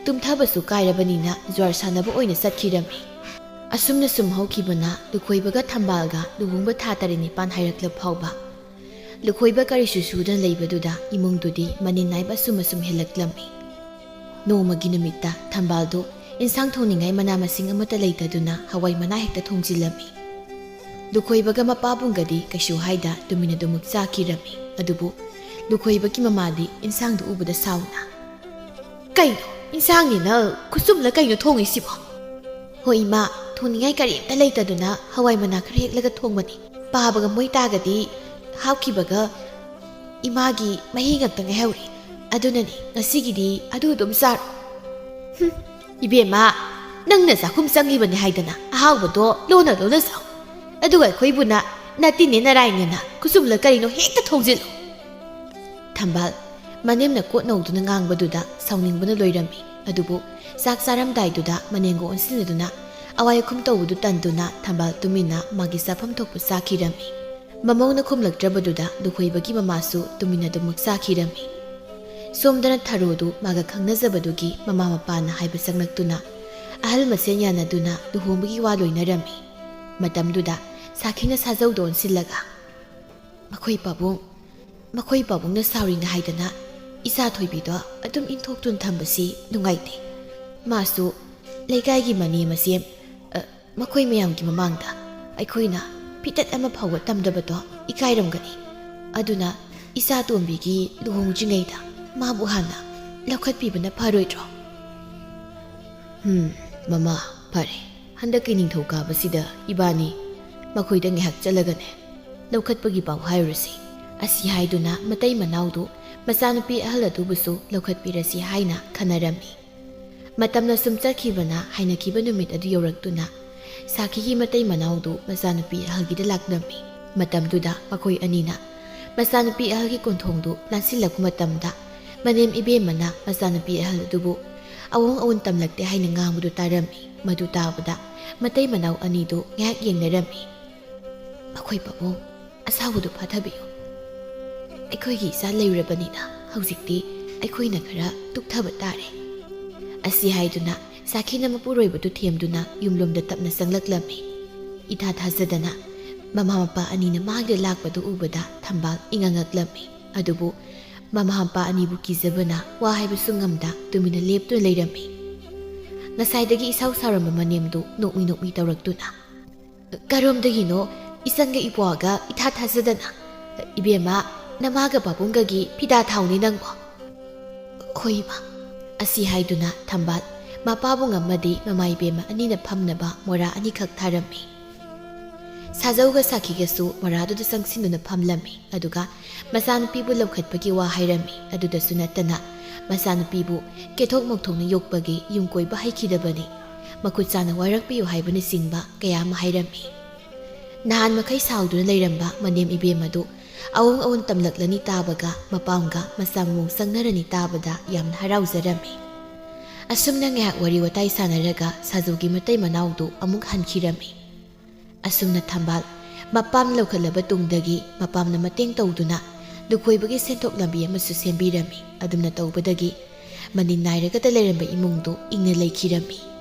ꯇꯨꯝꯊꯕꯁꯨ ꯀꯥꯏꯔꯕꯅꯤꯅ ꯖ꯭ꯋꯥꯔ ꯁꯥꯟꯅꯕ ꯑꯣꯏꯅ ꯆꯠꯈꯤꯔꯝꯃꯤ ꯑꯁꯨꯝꯅ ꯁꯨꯝ ꯍꯧꯈꯤꯕꯅ ꯂꯨꯈꯣꯏꯕꯒ ꯊꯝꯕꯥꯜꯒ ꯂꯨꯍꯣꯡꯕ ꯊꯥ 9 ꯍꯥꯏꯔꯛꯂ ꯐꯥꯎꯕ ꯂꯨꯈꯣꯏꯕ ꯀꯔꯤꯁꯨ ꯁꯨꯗꯅ ꯂꯩꯕꯗꯨꯗ ꯏꯃꯨꯡꯗꯨꯗꯤ ꯃꯅꯤꯟ ꯅꯥꯏꯕ ꯑꯁꯨꯝ ꯍꯦꯜꯂꯛꯂꯝꯃꯤ ꯅꯣꯡꯃꯒꯤ ꯅꯨꯃꯤꯠꯇ ꯊꯝꯕꯥꯜꯗꯨ ꯏꯟꯁꯥꯡ ꯊꯣꯡꯅꯤꯡꯉꯥꯏ ꯃꯅꯥ ꯃꯁꯤꯡ ꯑꯃꯠꯇ ꯂꯩꯇꯗꯨꯅ ꯍꯋꯥꯏ ꯃꯅꯥ ꯍꯦꯛꯇ ꯊꯣꯡꯖꯤꯜꯂꯝꯃꯤ ꯂꯨꯈꯣꯏꯕꯒ ꯃꯄꯥꯕꯨꯡꯒꯗꯤ ꯀꯩꯁꯨ ꯍꯥꯏꯗ ꯇꯨꯃꯤꯟꯅ ꯑꯗꯨꯃꯛ ꯆꯥꯈꯤꯔꯝꯃꯤ ꯑꯗꯨꯕꯨ ꯂꯨꯈꯣꯏꯕꯒꯤ ꯃꯃꯥꯗꯤ ꯏꯟꯁꯥꯡꯗꯨ ꯎꯕꯗ ꯁꯥꯎꯅ ꯀꯩꯅꯣ ꯏꯟꯁꯥꯡꯅꯤꯅ ꯈꯨꯆꯨꯝꯅ ꯀꯩꯅꯣ ꯊꯣꯡꯉꯤꯁꯤꯕꯣ ꯍꯣꯏ ꯏꯃꯥ ꯊꯣꯡꯅꯤꯡꯉꯥꯏ ꯀꯔꯤꯝꯇ ꯂꯩꯇꯗꯨꯅ ꯍꯋꯥꯏ ꯃꯅꯥ ꯈꯔ ꯍꯦꯛꯂꯒ ꯊꯣꯡꯕꯅꯤ ꯄꯥꯕꯒ ꯃꯣꯏ ꯇꯥꯒꯗꯤ ꯍꯥꯞꯈꯤꯕꯒ ꯏꯃꯥꯒꯤ ꯃꯍꯤ ꯉꯛꯇ ꯉꯥꯏꯍꯧꯔꯤ ꯑꯗꯨꯅꯅꯤ ꯉꯁꯤꯒꯤꯗꯤ ꯑꯗꯨ ꯑꯗꯨꯝ ꯆꯥꯔꯣ ꯏꯕꯦꯝꯃ ꯅꯪꯅ ꯆꯥꯛꯈꯨꯝ ꯆꯪꯂꯤꯕꯅꯤ ꯍꯥꯏꯗꯅ ꯑꯍꯥꯎꯕꯗꯣ ꯂꯣꯟꯅ ꯆꯥꯎ ꯑꯗꯨꯒ ꯑꯩꯈꯣꯏꯕꯨꯅ ꯅꯠꯇꯤꯅꯦ ꯅꯔꯥꯏꯅꯦꯅ ꯈꯨꯆꯨꯝꯂ ꯀꯔꯤꯅꯣ ꯍꯦꯛꯇ ꯊꯣꯡꯖꯤꯜꯂꯨ ꯊꯝꯕꯥꯜ ꯃꯅꯦꯝꯅ ꯀꯣꯠ ꯅꯧꯗꯨꯅ ꯉꯥꯡꯕꯗꯨꯗ ꯁꯥꯎꯅꯤꯡꯕꯅ ꯂꯣꯏꯔꯝꯃꯤ ꯑꯗꯨꯕꯨ ꯆꯥꯛ ꯆꯥꯔꯝꯗꯥꯏꯗꯨꯗ ꯃꯅꯦꯡꯒ ꯑꯣꯟꯁꯤꯟꯅꯗꯨꯅ ꯑꯋꯥꯏ ꯑꯈꯨꯝ ꯇꯧꯕꯗꯨ ꯇꯟꯗꯨꯅ ꯊꯝꯕꯥꯜ ꯇꯨꯃꯤꯟꯅ ꯃꯥꯒꯤ ꯆꯥꯐꯝ ꯊꯣꯛꯄ ꯆꯥꯈꯤꯔꯝꯃꯤ ꯃꯃꯧꯅ ꯈꯨꯝꯂꯛꯇ꯭ꯔꯕꯗꯨꯗ ꯂꯨꯈꯣꯏꯕꯒꯤ ꯃꯃꯥꯁꯨ ꯇꯨꯃꯤꯟꯅ ꯑꯗꯨꯃꯛ ꯆꯥꯈꯤꯔꯝꯃꯤ ꯁꯣꯝꯗꯅ ꯊꯔꯣꯗꯨ ꯃꯥꯒ ꯈꯪꯅꯖꯕꯗꯨꯒꯤ ꯃꯃꯥ ꯃꯄꯥꯅ ꯍꯥꯏꯕ ꯆꯪꯂꯛꯇꯨꯅ ꯑꯍꯜ ꯃꯁꯦꯟ ꯌꯥꯅꯗꯨꯅ ꯂꯨꯍꯣꯡꯕꯒꯤ ꯋꯥ ꯂꯣꯏꯅꯔꯝꯃꯤ ꯃꯇꯝꯗꯨꯗ ꯁꯥꯈꯤꯅ ꯁꯥꯖꯧꯗ ꯑꯣꯟꯁꯤꯜꯂꯒ ꯃꯈꯣꯏ ꯄꯥꯕꯨꯡꯅ ꯁꯥꯎꯔꯤꯅ ꯍꯥꯏꯗꯅ ꯏꯆꯥ ꯊꯣꯏꯕꯤꯗꯣ ꯑꯗꯨꯝ ꯏꯟꯊꯣꯛꯇꯨꯅ ꯊꯝꯕꯁꯤ ꯅꯨꯡꯉꯥꯏꯇꯦ ꯃꯥꯁꯨ ꯂꯩꯀꯥꯏꯒꯤ ꯃꯅꯦ ꯃꯁꯦꯝ ꯃꯈꯣꯏ ꯃꯌꯥꯝꯒꯤ ꯃꯃꯥꯡꯗ ꯑꯩꯈꯣꯏꯅ ꯐꯤꯇꯠ ꯑꯃ ꯐꯥꯎꯕ ꯇꯝꯗꯕꯗꯣ ꯏꯀꯥꯏꯔꯝꯒꯅꯤ ꯑꯗꯨꯅ ꯏꯆꯥ ꯇꯣꯝꯕꯤꯒꯤ ꯂꯨꯍꯣꯡꯗ꯭ꯔꯤꯉꯩꯗ ꯃꯥꯕꯨ ꯍꯥꯟꯅ ꯂꯧꯈꯠꯄꯤꯕꯅ ꯐꯔꯣꯏꯗ꯭ꯔꯣ ꯃꯃꯥ ꯐꯔꯦ ꯍꯟꯗꯛꯀꯤ ꯅꯤꯡꯊꯧꯀꯥꯕꯁꯤꯗ ꯏꯕꯥꯅꯤ ꯃꯈꯣꯏꯗ ꯉꯥꯏꯍꯥꯛ ꯆꯠꯂꯒꯅꯦ ꯂꯧꯈꯠꯄꯒꯤ ꯄꯥꯎ ꯍꯥꯏꯔꯨꯔꯁꯤ ꯑꯁꯤ ꯍꯥꯏꯗꯨꯅ ꯃꯇꯩ ꯃꯅꯥꯎꯗꯨ ꯃꯆꯥꯅꯨꯄꯤ ꯑꯍꯜ ꯑꯗꯨꯕꯨꯁꯨ ꯂꯧꯈꯠꯄꯤꯔꯁꯤ ꯍꯥꯏꯅ ꯈꯟꯅꯔꯝꯃꯤ ꯃꯇꯝꯅ ꯁꯨꯝ ꯆꯠꯈꯤꯕꯅ ꯍꯥꯏꯅꯈꯤꯕ ꯅꯨꯃꯤꯠ ꯑꯗꯨ ꯌꯧꯔꯛꯇꯨꯅ ꯁꯥꯈꯤꯒꯤ ꯃꯇꯩ ꯃꯅꯥꯎꯗꯨ ꯃꯆꯥꯅꯨꯄꯤ ꯑꯍꯜꯒꯤꯗ ꯂꯥꯛꯂꯝꯃꯤ ꯃꯇꯝꯗꯨꯗ ꯃꯈꯣꯏ ꯑꯅꯤꯅ ꯃꯆꯥꯅꯨꯄꯤ ꯑꯍꯜꯒꯤ ꯀꯣꯟꯊꯣꯡꯗꯨ ꯂꯥꯟꯁꯤꯜꯂꯛꯄ ꯃꯇꯝꯗ ꯃꯅꯦꯝ ꯏꯕꯦꯝꯃꯅ ꯃꯆꯥꯅꯨꯄꯤ ꯑꯍꯜ ꯑꯗꯨꯕꯨ ꯑꯋꯣꯡ ꯑꯋꯣꯟ ꯇꯝꯂꯛꯇꯦ ꯍꯥꯏꯅ ꯉꯥꯡꯕꯗꯨ ꯇꯥꯔꯝꯃꯤ ꯃꯗꯨ ꯇꯥꯕꯗ ꯃꯇꯩ ꯃꯅꯥꯎ ꯑꯅꯤꯗꯨ ꯉꯥꯏꯍꯥꯛ ꯌꯦꯡꯅꯔꯝꯃꯤ ꯃꯈꯣꯏ ꯄꯥꯕꯨꯡ ꯑꯁꯥꯎꯕꯗꯨ ꯐꯥꯊꯕꯤꯌꯨ ꯑꯩꯈꯣꯏꯒꯤ ꯏꯆꯥ ꯂꯩꯔꯕꯅꯤꯅ ꯍꯧꯖꯤꯛꯇꯤ ꯑꯩꯈꯣꯏꯅ ꯈꯔ ꯇꯨꯛꯊꯕ ꯇꯥꯔꯦ ꯑꯁꯤ ꯍꯥꯏꯗꯨꯅ ꯁꯥꯈꯤꯅ ꯃꯄꯨꯔꯣꯏꯕꯗꯨ ꯊꯦꯝꯗꯨꯅ ꯌꯨꯝꯂꯣꯝꯗ ꯇꯞꯅ ꯆꯪꯂꯛꯂꯝꯃꯤ ꯏꯊꯥ ꯊꯥꯖꯗꯅ ꯃꯃꯥ ꯃꯄꯥ ꯑꯅꯤꯅ ꯃꯥꯒꯤꯗ ꯂꯥꯛꯄꯗꯨ ꯎꯕꯗ ꯊꯝꯕꯥꯜ ꯏꯉꯉꯛꯂꯝꯃꯤ ꯑꯗꯨꯕꯨ ꯃꯃꯥ ꯃꯄꯥ ꯑꯅꯤꯕꯨ ꯀꯤꯖꯕꯅ ꯋꯥ ꯍꯥꯏꯕꯁꯨ ꯉꯝꯗ ꯇꯨꯃꯤꯟꯅ ꯂꯦꯞꯇꯨꯅ ꯂꯩꯔꯝꯃꯤ ꯉꯁꯥꯏꯗꯒꯤ ꯏꯁꯥꯎ ꯁꯥꯎꯔꯝꯕ ꯃꯅꯦꯝꯗꯨ ꯅꯣꯛꯃꯤ ꯇꯧꯔꯛꯇꯨꯅ ꯀꯔꯣꯝꯗꯒꯤꯅꯣ ꯏꯆꯟꯒ ꯏꯄ꯭ꯋꯥꯒ ꯏꯊꯥ ꯊꯥꯖꯗꯅ ꯏꯕꯦꯝꯃ ꯅꯃꯥꯒ ꯄꯥꯕꯨꯡꯒꯒꯤ ꯐꯤꯗꯥ ꯊꯥꯎꯅꯤ ꯅꯪꯕꯣ ꯍꯣꯏ ꯏꯃꯥ ꯑꯁꯤ ꯍꯥꯏꯗꯨꯅ ꯊꯝꯕꯥꯜ ꯃꯄꯥꯕꯨꯡ ꯑꯃꯗꯤ ꯃꯃꯥ ꯏꯕꯦꯝꯃ ꯑꯅꯤꯅ ꯐꯝꯅꯕ ꯃꯣꯔꯥ ꯑꯅꯤꯈꯛ ꯊꯥꯔꯝꯃꯤ ꯁꯥꯖꯧꯒ ꯁꯥꯈꯤꯒꯁꯨ ꯃꯣꯔꯥꯗꯨꯗ ꯆꯪꯁꯤꯟꯗꯨꯅ ꯐꯝꯂꯝꯃꯤ ꯑꯗꯨꯒ ꯃꯆꯥꯅꯨꯄꯤꯕꯨ ꯂꯧꯈꯠꯄꯒꯤ ꯋꯥ ꯍꯥꯏꯔꯝꯃꯤ ꯑꯗꯨꯗꯁꯨ ꯅꯠꯇꯅ ꯃꯆꯥꯅꯨꯄꯤꯕꯨ ꯀꯦꯊꯣꯛ ꯃꯧꯊꯣꯛꯅ ꯌꯣꯛꯄꯒꯤ ꯌꯨꯝ ꯀꯣꯏꯕ ꯍꯩꯈꯤꯗꯕꯅꯤ ꯃꯈꯨꯠ ꯆꯥꯅ ꯋꯥꯔꯛꯄꯤꯌꯨ ꯍꯥꯏꯕꯅꯆꯤꯡꯕ ꯀꯌꯥ ꯑꯃ ꯍꯥꯏꯔꯝꯃꯤ꯫ ꯅꯍꯥꯟ ꯃꯈꯩ ꯁꯥꯎꯗꯨꯅ ꯂꯩꯔꯝꯕ ꯃꯅꯦꯝ ꯏꯕꯦꯝ ꯑꯗꯨ ꯑꯋꯨꯡ ꯑꯋꯨꯟ ꯇꯝꯂꯛꯂꯅꯤ ꯇꯥꯕꯒ ꯃꯄꯥꯝꯒ ꯃꯆꯥ ꯃꯃꯧ ꯆꯪꯅꯔꯅꯤ ꯇꯥꯕꯗ ꯌꯥꯝꯅ ꯍꯔꯥꯎꯖꯔꯝꯃꯤ꯫ ꯑꯁꯨꯝꯅ ꯉꯥꯏꯍꯥꯛ ꯋꯥꯔꯤ ꯋꯥꯇꯥꯏ ꯁꯥꯟꯅꯔꯒ ꯁꯥꯖꯧꯒꯤ ꯃꯇꯩ ꯃꯅꯥꯎꯗꯨ ꯑꯃꯨꯛ ꯍꯟꯈꯤꯔꯝꯃꯤ꯫ ꯑꯁꯨꯝꯅ ꯊꯝꯕꯥꯜ ꯃꯄꯥꯝ ꯂꯧꯈꯠꯂꯕ ꯇꯨꯡꯗꯒꯤ ꯃꯄꯥꯝꯅ ꯃꯇꯦꯡ ꯇꯧꯗꯨꯅ ꯂꯨꯈꯣꯏꯕꯒꯤ ꯁꯦꯟꯊꯣꯛ ꯂꯝꯕꯤ ꯑꯃꯁꯨ ꯁꯦꯝꯕꯤꯔꯝꯃꯤ꯫ ꯑꯗꯨꯝꯅ ꯇꯧꯕꯗꯒꯤ ꯃꯅꯤꯜ ꯅꯥꯏꯔꯒꯇ ꯂꯩꯔꯝꯕ ꯏꯃꯨꯡꯗꯨ ꯏꯪꯅ ꯂꯩꯈꯤꯔꯝꯃꯤ꯫